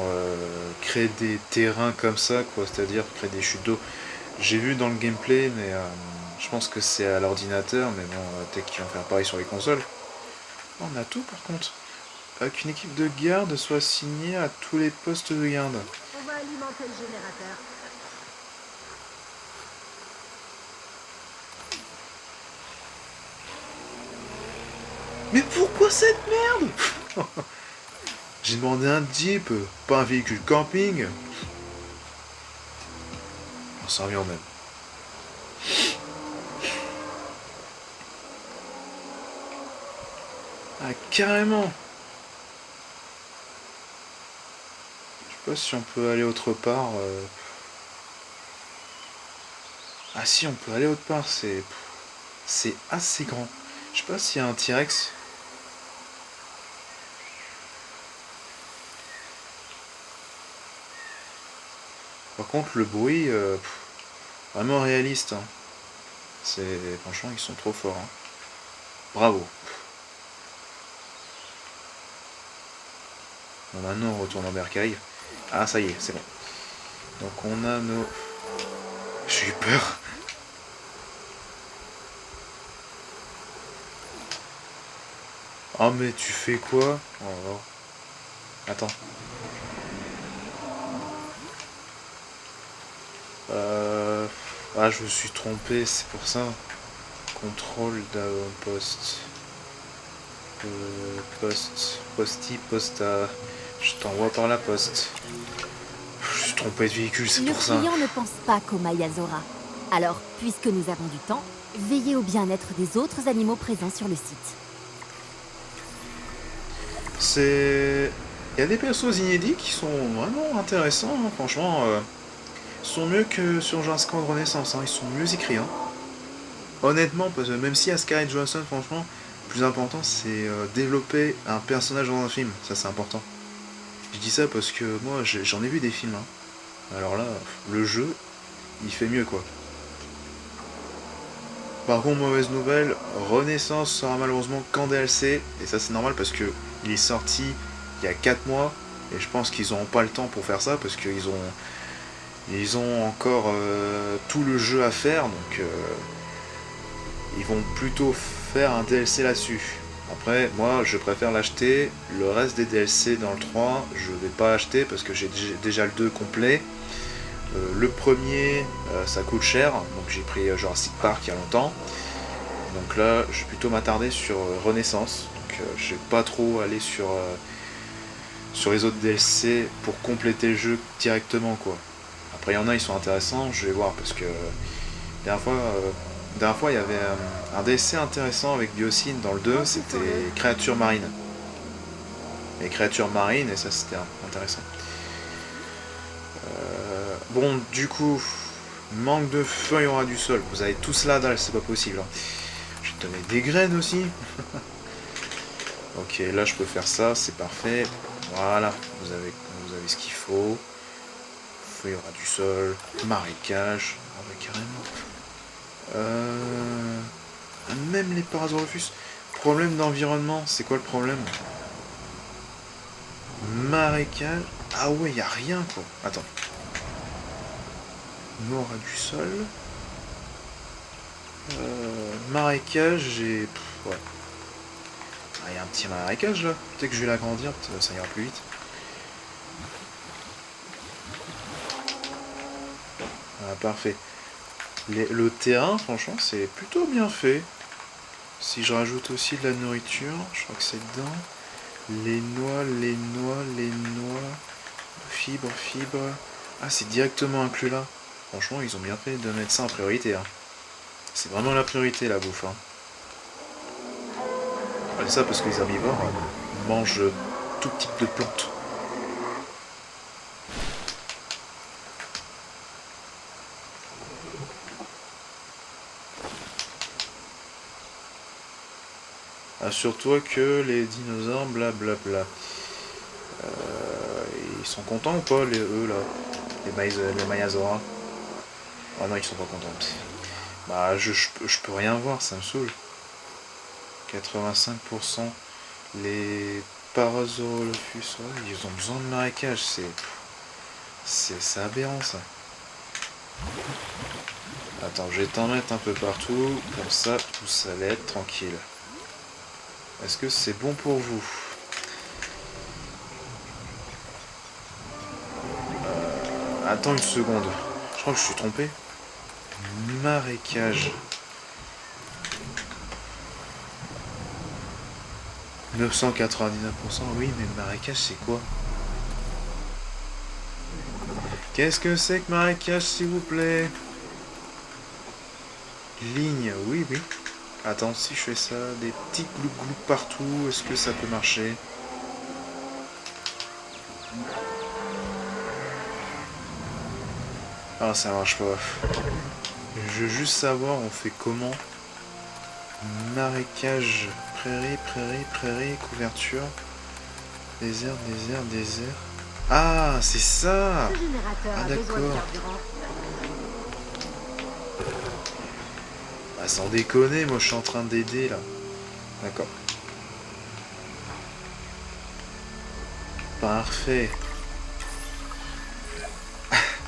créer des terrains comme ça, quoi, c'est-à-dire créer des chutes d'eau. J'ai vu dans le gameplay, mais je pense que c'est à l'ordinateur, mais bon, peut-être qu'ils vont faire pareil sur les consoles. Oh, on a tout par contre. Qu'une équipe de garde soit assignée à tous les postes de garde. On va alimenter le générateur. Mais pourquoi cette merde? J'ai demandé un Jeep, pas un véhicule camping. On s'en revient au même. Ah, carrément. Je sais pas si on peut aller autre part. Ah si, on peut aller autre part, c'est assez grand. Je sais pas s'il y a un T-Rex. Par contre, le bruit, vraiment réaliste, hein. Franchement, ils sont trop forts, hein. Bravo. Bon, maintenant, on retourne en bercail. Ah, ça y est, c'est bon. Donc, on a nos... J'ai eu peur. Ah, mais tu fais quoi? Oh. Attends. Ah, je me suis trompé, c'est pour ça. Contrôle d'avant-poste. Posta. Je t'envoie par la poste. Je suis trompé de véhicule, c'est Le pour ça. client ne pense pas qu'au Mayazora. Alors, puisque nous avons du temps, veillez au bien-être des autres animaux présents sur le site. Il y a des persos inédits qui sont vraiment intéressants, hein. Franchement. Ils sont mieux que sur Jurassic World Renaissance, hein. Ils sont mieux écrits, hein. Honnêtement, parce que même si à Scarlett Johansson, franchement, le plus important c'est développer un personnage dans un film, ça c'est important. Je dis ça parce que moi j'en ai vu des films, hein. Alors là, le jeu, il fait mieux quoi. Par contre, mauvaise nouvelle, Renaissance sera malheureusement qu'en DLC, et ça c'est normal parce que il est sorti il y a 4 mois, et je pense qu'ils n'auront pas le temps pour faire ça parce qu'ils ont encore tout le jeu à faire, donc ils vont plutôt faire un DLC là-dessus. Après, moi, je préfère l'acheter. Le reste des DLC dans le 3, je vais pas l'acheter parce que j'ai déjà le 2 complet. Le premier, ça coûte cher, donc j'ai pris Jurassic Park il y a longtemps. Donc là, je vais plutôt m'attarder sur Renaissance. Donc je vais pas trop aller sur les autres DLC pour compléter le jeu directement, quoi. Après, il y en a, ils sont intéressants, je vais voir, parce que la dernière fois, il y avait un DLC intéressant avec Biocine dans le 2, c'était créatures marines. Les créatures marines, et ça c'était intéressant. Bon, du coup, manque de feuilles au ras du sol. Vous avez tous la dalle, c'est pas possible, hein. Je vais te donner des graines aussi. Ok, là je peux faire ça, c'est parfait. Voilà, vous avez ce qu'il faut. Feuilles au ras du sol, marécage, ah ouais, carrément. Même les Parasaurolophus. Problème d'environnement, c'est quoi le problème? Marécage. Ah ouais, y a rien quoi. Attends. Nous au ras du sol. Marécage, j'ai. Ouais. Ah, y a un petit marécage là. Peut-être que je vais l'agrandir, ça ira plus vite. Ah, parfait. Le terrain, franchement, c'est plutôt bien fait. Si je rajoute aussi de la nourriture, je crois que c'est dedans. Les noix. Fibres. Ah, c'est directement inclus là. Franchement, ils ont bien fait de mettre ça en priorité, hein. C'est vraiment la priorité, la bouffe, hein. C'est ça parce que les herbivores mangent tout type de plantes. Assure-toi que les dinosaures, blablabla. Ils sont contents ou pas, eux là? Les Mayazora? Ah non, ils sont pas contents. Bah, je peux rien voir, ça me saoule. 85%. Les Parasaurolophus, ouais, ils ont besoin de marécage, c'est aberrant ça. Attends, je vais t'en mettre un peu partout, comme ça, tout allait être tranquille. Est-ce que c'est bon pour vous? Attends une seconde. Je crois que je suis trompé. Marécage. 999%, oui, mais marécage, c'est quoi? Qu'est-ce que c'est que marécage, s'il vous plaît? Ligne, oui, oui. Attends, si je fais ça, des petits gloup-gloup partout, est-ce que ça peut marcher? Ah, ça marche pas. Je veux juste savoir, on fait comment? Marécage, prairie, prairie, prairie, couverture. Désert, désert, désert. Ah, c'est ça! Ce générateur Ah, a besoin de d'accord. carburant. Ah, sans déconner, moi je suis en train d'aider là. D'accord. Parfait.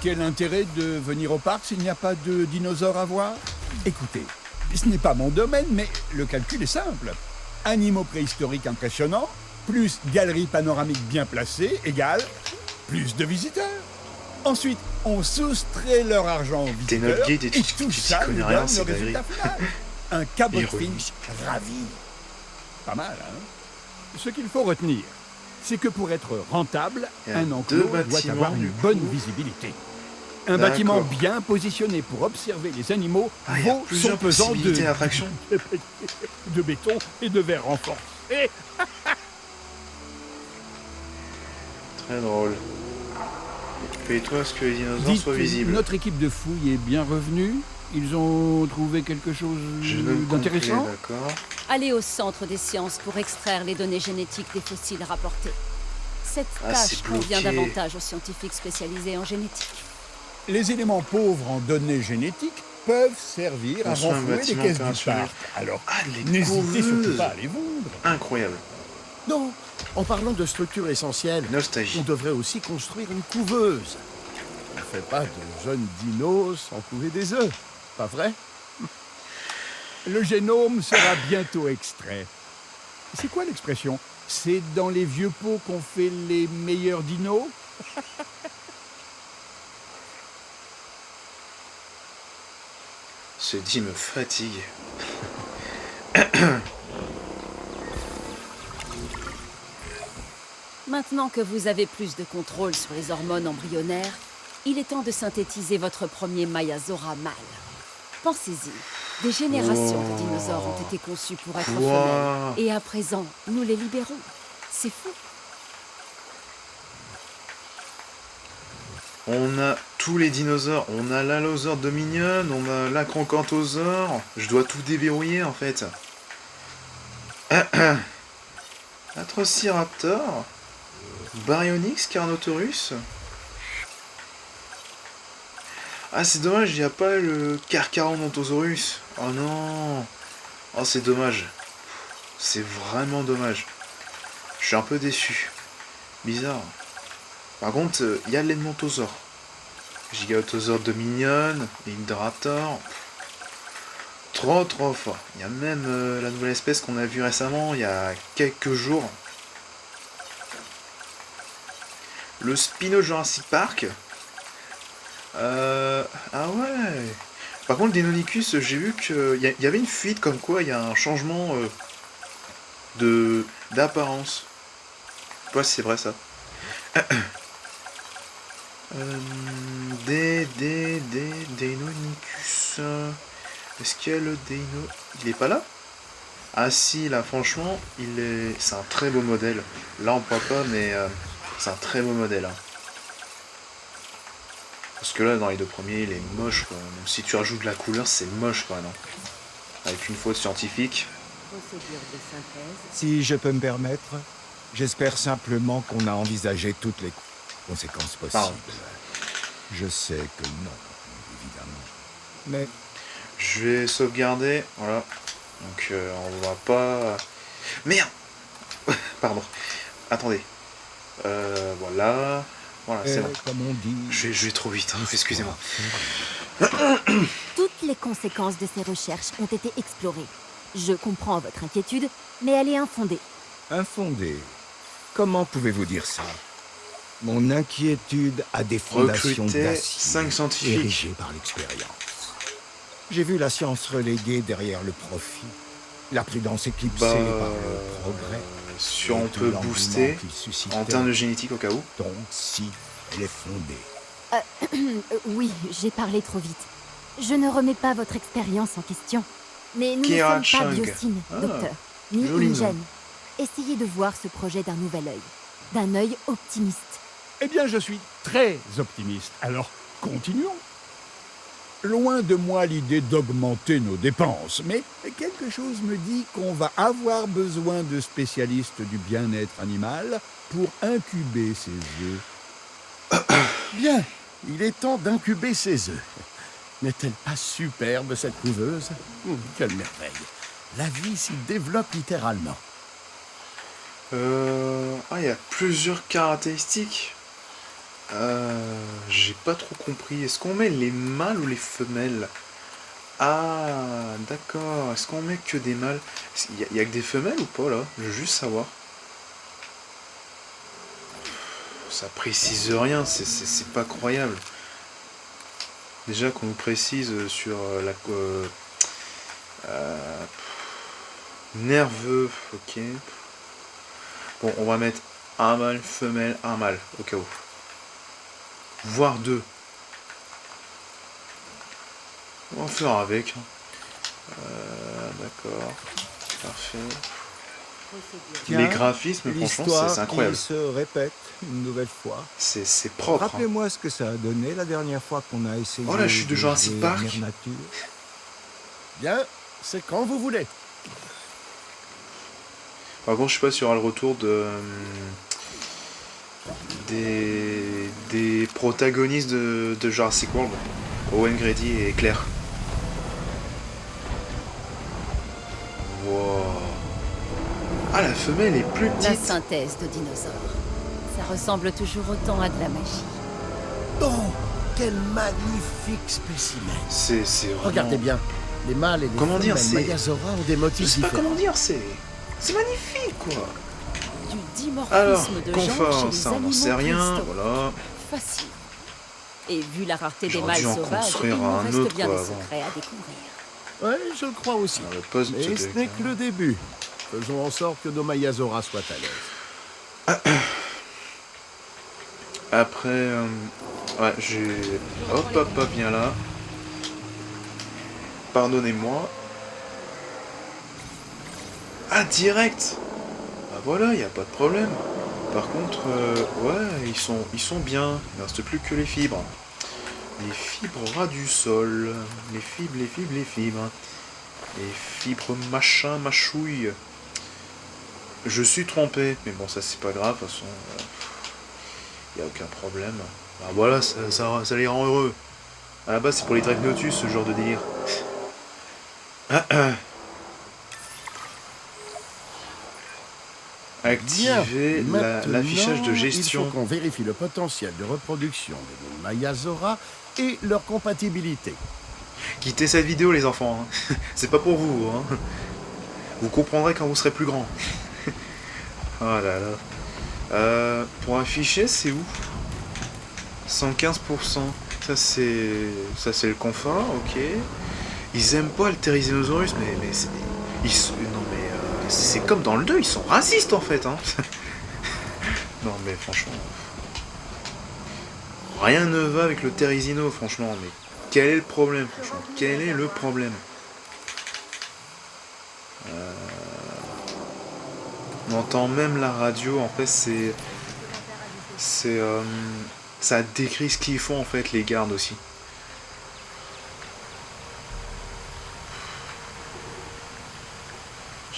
Quel intérêt de venir au parc s'il n'y a pas de dinosaures à voir? Écoutez, ce n'est pas mon domaine, mais le calcul est simple. Animaux préhistoriques impressionnants, plus galerie panoramique bien placée, égale plus de visiteurs. Ensuite, on soustrait leur argent aux T'es visiteurs, notre guide et tu tout t'y ça connais nous rien, donne le c'est résultat final. Un Cabot Ironie. Finch ravi. Pas mal, hein? Ce qu'il faut retenir, c'est que pour être rentable, Il y a un deux enclos doit bâtiments, avoir du une coup. bonne visibilité. Un D'accord. bâtiment bien positionné pour observer les animaux Ah, il y a vaut son plusieurs pesant possibilités d'attraction. de béton et de verre renforcé. Très drôle. Fais-toi à ce que les dinosaures Dites, soient visibles. notre équipe de fouilles est bien revenue. Ils ont trouvé quelque chose Génome complet, d'intéressant. d'accord. Allez au centre des sciences pour extraire les données génétiques des fossiles rapportés. Cette Ah, tâche c'est convient bloqué. davantage aux scientifiques spécialisés en génétique. Les éléments pauvres en données génétiques peuvent servir à Construire un renflouer les bâtiment caisses du opérationnel. parc. Alors, Ah, les n'hésitez surtout coureuses. pas à les vendre. Incroyable. Non, en parlant de structures essentielles, on Nostalgie. devrait aussi construire une couveuse. On ne fait pas de jeunes dinos sans couver des œufs, pas vrai? Le génome sera bientôt extrait. C'est quoi l'expression? C'est dans les vieux pots qu'on fait les meilleurs dinos? Ce dit me fatigue. Maintenant que vous avez plus de contrôle sur les hormones embryonnaires, il est temps de synthétiser votre premier Mayazora mâle. Pensez-y, des générations de dinosaures ont été conçus pour être Quoi? femelles, et à présent, nous les libérons. C'est fou. On a tous les dinosaures. On a l'Allosaure Dominion, on a l'Acrocanthosaure. Je dois tout déverrouiller en fait. Atrociraptor. Baryonyx, Carnotaurus. Ah, c'est dommage, il n'y a pas le Carcharodontosaurus. Oh non. Oh, c'est dommage. C'est vraiment dommage. Je suis un peu déçu. Bizarre. Par contre, il y a l'Edmontosaure. Giganotosaure Dominion, Indoraptor. Trop fort. Il y a même la nouvelle espèce qu'on a vue récemment, il y a quelques jours. Le Spino Jurassic Park. Ah ouais. Par contre, le Deinonychus, j'ai vu qu'il y avait une fuite comme quoi il y a un changement d'apparence. Je sais pas si c'est vrai ça. Deinonychus. Est-ce qu'il y a le Deino? Il est pas là? Ah si, là, franchement, c'est un très beau modèle. Là, on peut pas, mais c'est un très beau modèle. Hein. Parce que là, dans les deux premiers, il est moche, quoi. Même si tu rajoutes de la couleur, c'est moche, quand même. Hein. Avec une faute scientifique. Procédure de synthèse. Si je peux me permettre, j'espère simplement qu'on a envisagé toutes les conséquences possibles. Pardon. Je sais que non, évidemment. Mais Je vais sauvegarder, voilà. Donc on va pas... Merde. Pardon. Attendez. Voilà. Voilà, c'est bon. comme on dit... Je vais trop vite, hein, excusez-moi. Toutes les conséquences de ces recherches ont été explorées. Je comprends votre inquiétude, mais elle est infondée. Infondé. Comment pouvez-vous dire ça? Mon inquiétude a des fondations Recruter d'acier 5 scientifiques. érigées par l'expérience. J'ai vu la science reléguée derrière le profit, la prudence éclipsée Bah, par le progrès. si Et on tout peut l'engouement booster qu'il suscitait. en termes de génétique au cas où. Donc, si, elle est fondée. Oui, j'ai parlé trop vite. Je ne remets pas votre expérience en question. Mais nous ne Kira sommes pas Chung. Biosyn, Ah, docteur, ni joli nom. Ingen. Essayez de voir ce projet d'un nouvel œil. D'un œil optimiste. Eh bien, je suis très optimiste. Alors, continuons. Loin de moi l'idée d'augmenter nos dépenses, mais quelque chose me dit qu'on va avoir besoin de spécialistes du bien-être animal pour incuber ces œufs. Bien, il est temps d'incuber ces œufs. N'est-elle pas superbe, cette couveuse? Quelle merveille. La vie s'y développe littéralement. Ah, il y a plusieurs caractéristiques. J'ai pas trop compris. Est-ce qu'on met les mâles ou les femelles? Ah, d'accord. Est-ce qu'on met que des mâles? Il y a que des femelles ou pas là? Je veux juste savoir. Ça précise rien, c'est pas croyable. Déjà qu'on nous précise sur la nerveux, ok. Bon, on va mettre un mâle, femelle, un mâle, au cas où. Voire deux. On va faire avec. D'accord. Parfait. Tiens, Les graphismes, franchement, L'histoire c'est incroyable. qui se répète une nouvelle fois. C'est propre. Hein. Rappelez-moi ce que ça a donné la dernière fois qu'on a essayé Oh, la chute de Jurassic jouer Park. Mère Nature. Bien, c'est quand vous voulez. Par contre, je sais pas s'il y aura le retour de des protagonistes de Jurassic World, Owen Grady et Claire. Wow. Ah, la femelle est plus La petite. synthèse de dinosaures. Ça ressemble toujours autant à de la magie. Oh, quel magnifique spécimen. C'est vraiment... Regardez bien, les mâles et les Comment dire, femelles c'est- Mayazora ont des Je motifs sais pas différents. comment dire, c'est magnifique, quoi. Du dimorphisme Alors, de genre confort, chez les ça on n'en animaux sait rien, préhistoriques. voilà. Facile. Et vu la rareté des J'aurais mâles dû en sauvages, il construire nous un reste autre, bien quoi, des avant. secrets à découvrir. Ouais, je le crois aussi. Dans le poste Mais de... ce n'est que le début. Faisons en sorte que nos Mayazora soient à l'aise. Après, ouais, j'ai... Hop, viens là. Pardonnez-moi. Ah, direct. Bah voilà, y a pas de problème. Par contre, ouais, ils sont bien. Il ne reste plus que les fibres. Les fibres ras du sol. Les fibres. Les fibres machin, machouille. Je suis trompé. Mais bon, ça c'est pas grave, de toute façon... y a aucun problème. Bah voilà, ça les rend heureux. À la base, c'est pour les Dreadnoughtus, ce genre de délire. Activer Maintenant, l'affichage de il gestion. faut qu'on vérifie le potentiel de reproduction de nos Mayazora et leur compatibilité. Quittez cette vidéo, les enfants. Hein. C'est pas pour vous. Hein. Vous comprendrez quand vous serez plus grand. Oh là là. Pour afficher, c'est où? 115%. Ça c'est le confort, ok. Ils aiment pas le Therizinosaurus, mais c'est... non mais c'est comme dans le 2, ils sont racistes en fait. Hein. Non mais franchement... Rien ne va avec le Therizino, franchement. Mais quel est le problème, franchement? Quel est le problème? On entend même la radio, en fait ça décrit ce qu'ils font en fait les gardes aussi.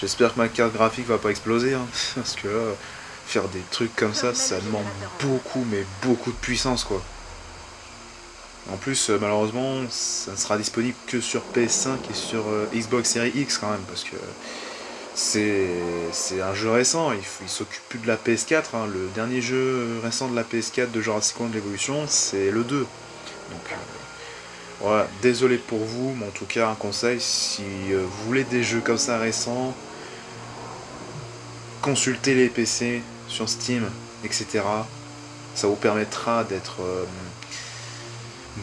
J'espère que ma carte graphique va pas exploser, hein, parce que là, faire des trucs comme ça demande beaucoup, mais beaucoup de puissance quoi. En plus, malheureusement, ça ne sera disponible que sur PS5 et sur Xbox Series X quand même, parce que c'est un jeu récent, il s'occupe plus de la PS4, hein. Le dernier jeu récent de la PS4 de Jurassic World Evolution, c'est le 2. Donc voilà, désolé pour vous, mais en tout cas un conseil, si vous voulez des jeux comme ça récents, consultez les PC sur Steam, etc. Ça vous permettra d'être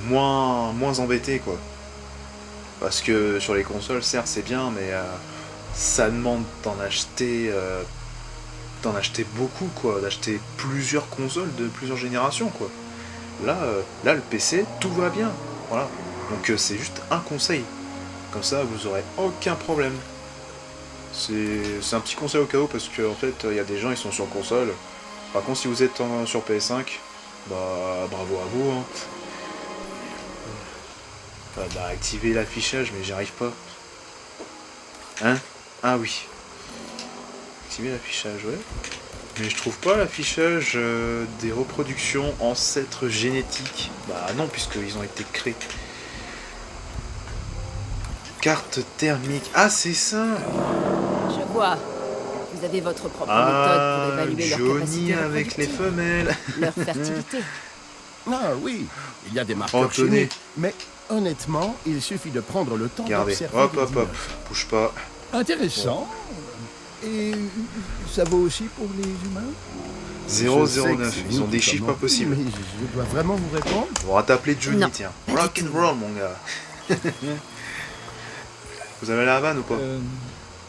moins embêté quoi. Parce que sur les consoles, certes c'est bien, mais ça demande d'en acheter d'en acheter beaucoup, quoi, d'acheter plusieurs consoles de plusieurs générations, quoi. Là, le PC, tout va bien, voilà. Donc c'est juste un conseil. Comme ça, vous aurez aucun problème. C'est un petit conseil au cas où, parce qu'en fait, il y a des gens, ils sont sur console. Par contre, si vous êtes sur PS5, bah bravo à vous, hein. Bah activer l'affichage, mais j'y arrive pas. Hein? Ah oui. Activer l'affichage, ouais. Mais je trouve pas l'affichage des reproductions ancêtres génétiques. Bah non, puisqu'ils ont été créés. Carte thermique. Ah, c'est ça! Je vois. Vous avez votre propre méthode pour évaluer leur Johnny capacité avec les reproductive, femelles. leur fertilité. Ah oui, il y a des marqueurs Oh, tenez. chimiques, mais honnêtement, il suffit de prendre le temps Regardez. d'observer Hop, les hop, hop. dinosaures. Bouge pas. Intéressant. Et ça vaut aussi pour les humains? Je sais que 009. c'est Ils vous ont des qui chiffres pas commandez, possibles. Mais je dois vraiment vous répondre. On va t'appeler Johnny, Non, tiens. pas du Rock'n'roll, mon gars. Vous avez la vanne ou pas?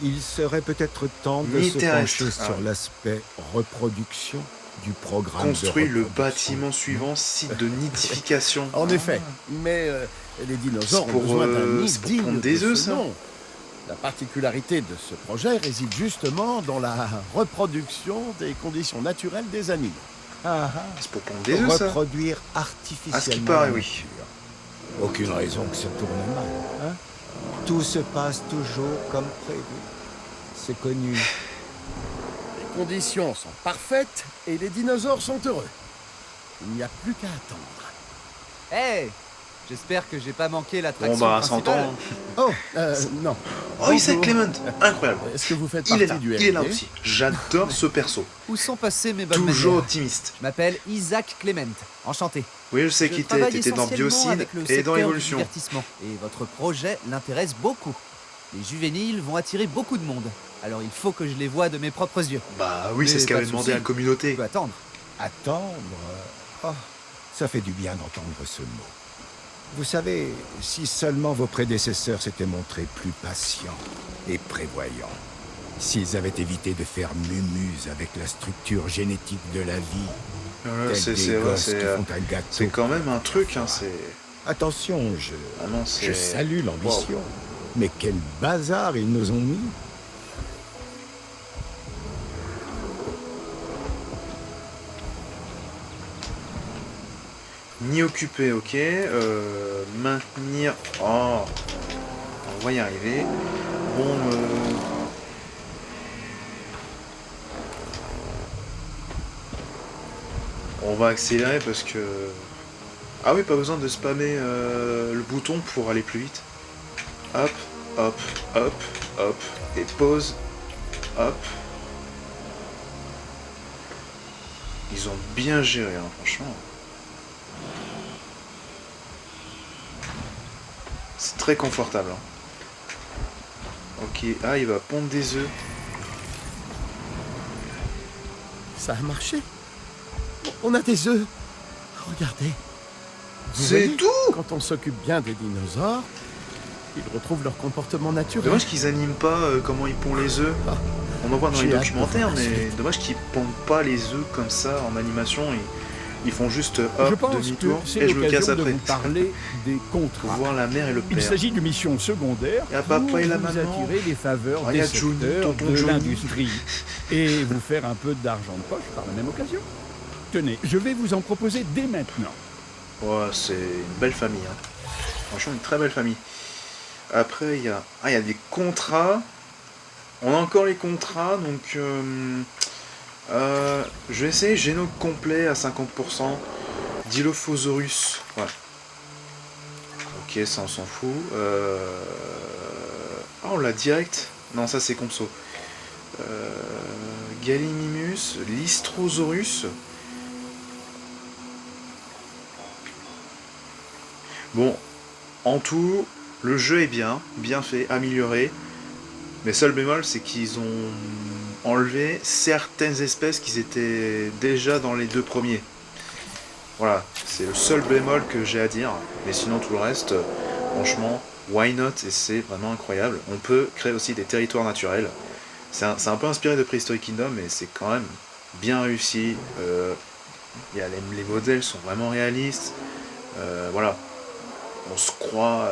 Il serait peut-être temps de Ni se terrestre. pencher Ah sur oui. l'aspect reproduction du programme Construit de le reproduction. bâtiment suivant, site de nidification. En effet, mais les dinosaures C'est ont pour, besoin d'un nid c'est pour digne pondre de des ce œufs, ça. nom. La particularité de ce projet réside justement dans la reproduction des conditions naturelles des animaux. Ah, ah. C'est pour pondre des œufs, ça. Reproduire À artificiellement. ce qui paraît, la oui. nature. Aucune raison que ça tourne mal. Hein? Tout se passe toujours comme prévu. C'est connu. Les conditions sont parfaites et les dinosaures sont heureux. Il n'y a plus qu'à attendre. Hey, j'espère que j'ai pas manqué l'attraction Bon, bah, principale. s'entend. Oh, non. Oh, Isaac Bonjour. Clement. Incroyable. Est-ce que vous faites Il est partie là. du Il est là LD? aussi. J'adore ce perso. Où sont passées mes bonnes Toujours manières? optimiste. Je m'appelle Isaac Clement. Enchanté. Oui, je sais Je qui t'es. travaille T'étais dans essentiellement Biocide avec le et secteur dans du Évolution. divertissement. Et votre projet l'intéresse beaucoup. Les juvéniles vont attirer beaucoup de monde. Alors il faut que je les voie de mes propres yeux. Bah oui, c'est Mais ce pas qu'avait de demandé souci. la communauté. Je peux attendre. Attendre. Oh, ça fait du bien d'entendre ce mot. Vous savez, si seulement vos prédécesseurs s'étaient montrés plus patients et prévoyants, s'ils avaient évité de faire mumuse avec la structure génétique de la vie, Ouais, tels c'est des vrai, gosses qui font un gâteau. c'est quand même un truc, hein. C'est. Attention, Ah non, je salue l'ambition. Mais quel bazar ils nous ont mis. Ni occupé, ok. Maintenir. Oh. On va y arriver. Bon. On va accélérer parce que. Ah oui, pas besoin de spammer le bouton pour aller plus vite. Hop, hop, hop, hop. Et pause. Hop. Ils ont bien géré, hein, franchement. C'est très confortable. Hein. Ok, ah, il va pondre des œufs. Ça a marché. On a des œufs. Regardez. Vous C'est voyez, tout. quand on s'occupe bien des dinosaures, ils retrouvent leur comportement naturel. Dommage qu'ils animent pas comment ils pondent les œufs. Ah. On en voit dans les J'ai hâte de documentaires, voir la mais suite. dommage qu'ils pondent pas les œufs comme ça en animation. Ils font juste Je hop, pense que demi-tour, c'est et je me casse l'occasion de après. vous parler des Pour contrats. voir la mère et le Il père. s'agit de missions secondaires Y a pour papa et la vous maman. attirer les faveurs Oh, y des a Johnny, secteurs tonton de Johnny. l'industrie et vous faire un peu d'argent de poche par la même occasion. Tenez, je vais vous en proposer dès maintenant. Ouais, c'est une belle famille. Hein. Franchement, une très belle famille. Après, il y a des contrats. On a encore les contrats, donc je vais essayer génome complet à 50%. Dilophosaurus, ouais. Ok, ça on s'en fout. Ah, on l'a direct. Non, ça c'est Compso. Gallimimus, Lystrosaurus. Bon, en tout, le jeu est bien fait, amélioré. Mais seul bémol, c'est qu'ils ont enlevé certaines espèces qui étaient déjà dans les deux premiers. Voilà, c'est le seul bémol que j'ai à dire. Mais sinon, tout le reste, franchement, why not? Et c'est vraiment incroyable. On peut créer aussi des territoires naturels. c'est un peu inspiré de Prehistoric Kingdom, mais c'est quand même bien réussi. Les modèles sont vraiment réalistes. Voilà, on se croit,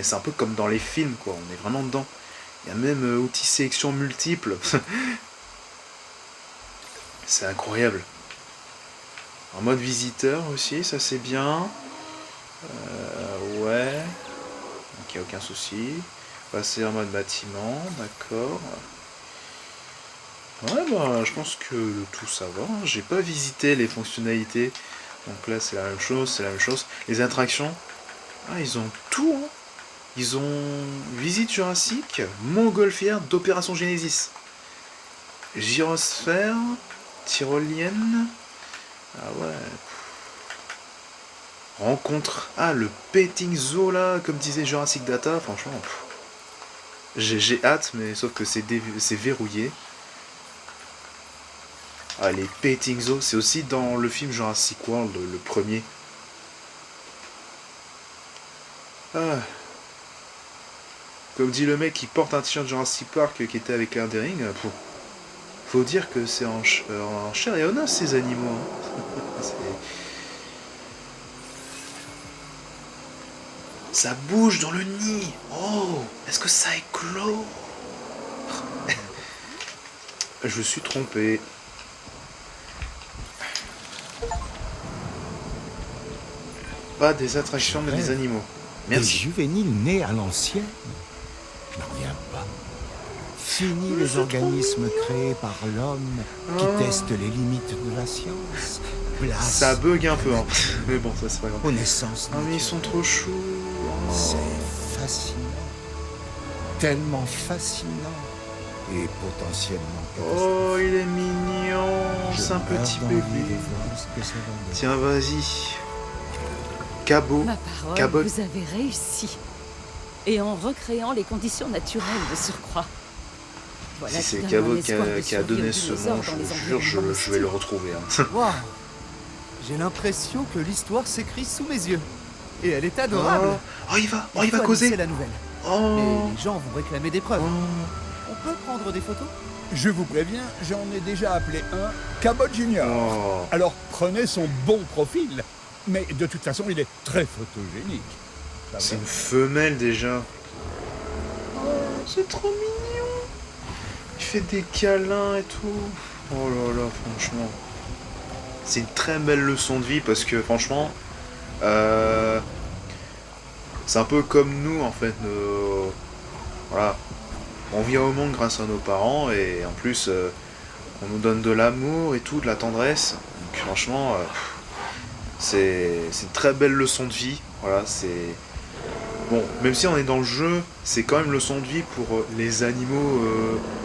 c'est un peu comme dans les films, quoi. On est vraiment dedans. Il y a même outils sélection multiples. C'est incroyable. En mode visiteur aussi, ça c'est bien. Ouais. Ok, aucun souci. Passer en mode bâtiment, d'accord. Ouais, bah, je pense que le tout ça va. J'ai pas visité les fonctionnalités. Donc là, c'est la même chose, c'est la même chose. Les attractions, ah, ils ont tout, hein. Ils ont visite jurassique, montgolfière d'Opération Genesis, gyrosphère, tyrolienne. Ah ouais. Rencontre. Ah, le petting zoo là, comme disait Jurassic Data, franchement. J'ai hâte, mais sauf que c'est verrouillé. Ah, les petting zoos, c'est aussi dans le film Jurassic World, le premier. Ah. Comme dit le mec qui porte un t-shirt Jurassic Park qui était avec l'un des rings, faut dire que c'est en chair et en os ces animaux. Hein. Ça bouge dans le nid. Oh, est-ce que ça éclot? Je suis trompé. Pas des attractions mais des animaux. Des Merci. juvéniles nés à l'ancienne. Je n'en reviens pas. Fini Mais les c'est organismes créés par l'homme qui Oh. testent les limites de la science. Place Ça bug un peu, hein. Mais bon, ça c'est pas grave. aux naissances Ah mais ils sont trop choux. Oh. C'est fascinant. Tellement fascinant. Et potentiellement catastrophique. Oh, il est mignon. Je C'est un meurs petit d'envie bébé. de voir ce que ça va donner. Tiens, vas-y. Cabot. Ma parole, Cabot. vous avez réussi. Et en recréant les conditions naturelles de surcroît. Voilà Si c'est qui donne Cabot un espoir de qui a survie donné aux ce dinosaures nom, dans je les vous jure, environnements je vais le retrouver. Hein. Waouh. J'ai l'impression que l'histoire s'écrit sous mes yeux. Et elle est adorable. Oh, il va faut causer. annoncer la nouvelle. Oh. Et les gens vont réclamer des preuves. Oh. On peut prendre des photos? Je vous préviens, j'en ai déjà appelé un Cabot Junior. Oh. Alors prenez son bon profil. Mais de toute façon, il est très photogénique. Ça C'est va. une femelle déjà. Oh, c'est trop mignon. Il fait des câlins et tout. Oh là là, franchement. C'est une très belle leçon de vie parce que franchement, c'est un peu comme nous en fait. Voilà. On vient au monde grâce à nos parents et en plus, on nous donne de l'amour et tout, de la tendresse. Donc franchement, c'est une très belle leçon de vie. Voilà, c'est... Bon, même si on est dans le jeu, c'est quand même une leçon de vie pour les animaux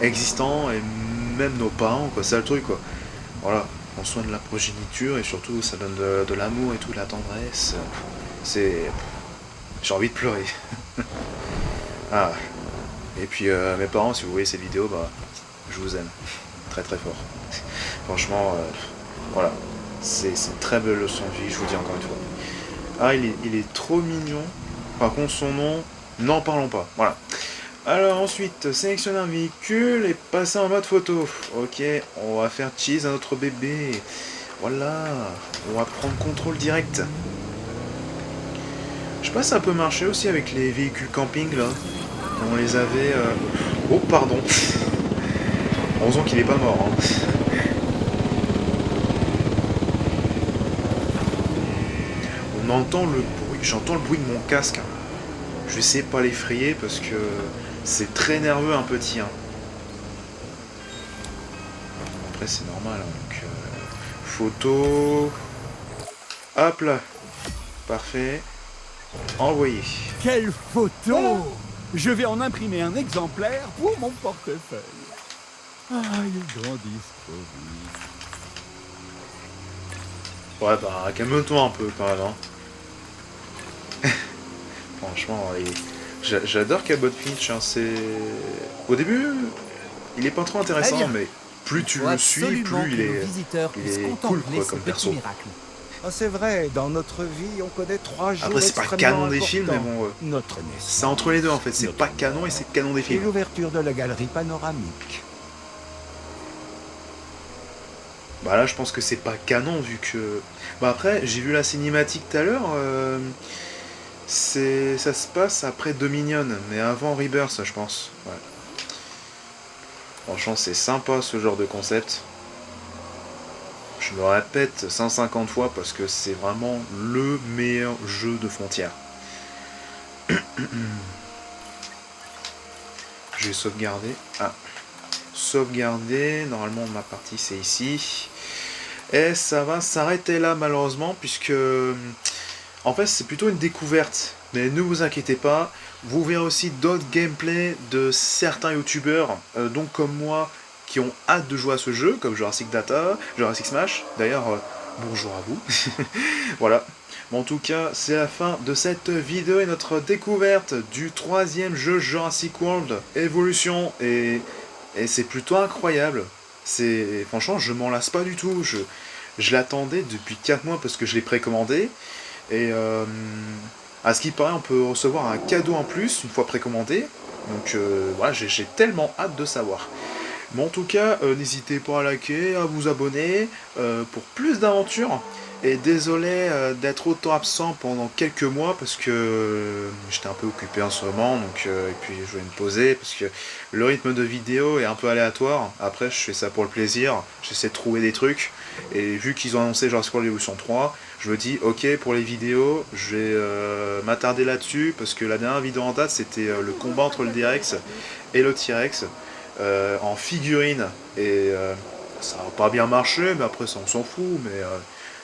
existants et même nos parents, quoi. C'est le truc, quoi. Voilà, on soigne de la progéniture et surtout ça donne de l'amour et tout, de la tendresse. C'est... J'ai envie de pleurer. Ah. Et puis mes parents, si vous voyez cette vidéo, bah, je vous aime. Très très fort. Franchement, voilà. C'est une très belle leçon de vie, je vous dis encore une fois. Ah, il est trop mignon. Par contre, son nom, n'en parlons pas. Voilà. Alors ensuite, sélectionner un véhicule et passer en mode photo. Ok, on va faire cheese à notre bébé. Voilà. On va prendre contrôle direct. Je sais pas si ça peut marcher aussi avec les véhicules camping là. On les avait... Oh pardon. Heureusement qu'il est pas mort. Hein. On entend le bruit. J'entends le bruit de mon casque. Je vais essayer de pas l'effrayer parce que c'est très nerveux un petit. Hein. Après c'est normal. Hein. Donc, photo. Hop là. Parfait. Envoyé. Quelle photo! Je vais en imprimer un exemplaire pour mon portefeuille. Ah, ils grandissent trop vite. Ouais, bah, calme-toi un peu quand même. Hein. Franchement, j'adore Cabot Finch. Hein, c'est... Au début, il est pas trop intéressant, Eh bien, mais plus tu Faut le suis, absolument plus il que nos est... visiteurs il puissent est contempler cool, quoi, ce comme petit perso. miracle. Ah, c'est vrai, dans notre vie, on connaît 3 jours Après, c'est pas extrêmement canon des films, mais importants. bon, Notre naissance. c'est entre les deux en fait. C'est notre pas canon et c'est canon des Et films. l'ouverture de la galerie panoramique. Bah là, je pense que c'est pas canon vu que. Bah après, j'ai vu la cinématique tout à l'heure. Ça se passe après Dominion, mais avant Rebirth, je pense. Ouais. Franchement, c'est sympa ce genre de concept. Je me répète 150 fois parce que c'est vraiment le meilleur jeu de frontières. Je vais sauvegarder. Ah. Sauvegarder. Normalement, ma partie, c'est ici. Et ça va s'arrêter là, malheureusement, puisque... En fait, c'est plutôt une découverte. Mais ne vous inquiétez pas. Vous verrez aussi d'autres gameplays de certains youtubeurs, donc comme moi, qui ont hâte de jouer à ce jeu, comme Jurassic Data, Jurassic Smash. D'ailleurs, bonjour à vous. Voilà. Mais en tout cas, c'est la fin de cette vidéo et notre découverte du 3e jeu Jurassic World Evolution. Et c'est plutôt incroyable. Franchement, je m'en lasse pas du tout. Je l'attendais depuis 4 mois parce que je l'ai précommandé. Et à ce qui paraît, on peut recevoir un cadeau en plus une fois précommandé. Donc voilà, j'ai tellement hâte de savoir. Mais en tout cas, n'hésitez pas à liker, à vous abonner pour plus d'aventures. Et désolé d'être autant absent pendant quelques mois parce que j'étais un peu occupé en ce moment. Donc, et puis je vais me poser parce que le rythme de vidéo est un peu aléatoire. Après, je fais ça pour le plaisir. J'essaie de trouver des trucs. Et vu qu'ils ont annoncé Jurassic World Evolution 3, je me dis ok, pour les vidéos, je vais m'attarder là-dessus parce que la dernière vidéo en date c'était le combat entre le D-Rex et le T-Rex en figurine. Et ça n'a pas bien marché, mais après ça on s'en fout. Mais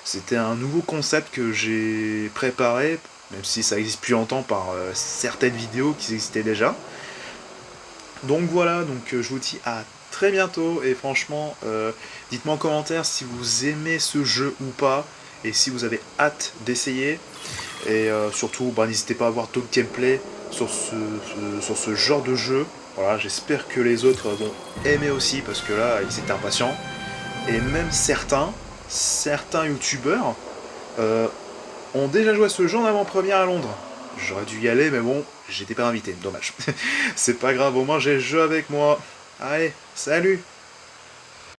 c'était un nouveau concept que j'ai préparé, même si ça existe plus longtemps par certaines vidéos qui existaient déjà. Donc voilà, donc je vous dis à très bientôt et franchement, dites-moi en commentaire si vous aimez ce jeu ou pas et si vous avez hâte d'essayer. Et surtout, bah, n'hésitez pas à voir d'autres gameplays sur ce genre de jeu. Voilà, j'espère que les autres vont aimer aussi parce que là, ils étaient impatients. Et même certains youtubeurs ont déjà joué à ce jeu en avant-première à Londres. J'aurais dû y aller, mais bon, j'étais pas invité, dommage. C'est pas grave, au moins j'ai le jeu avec moi. Allez, salut!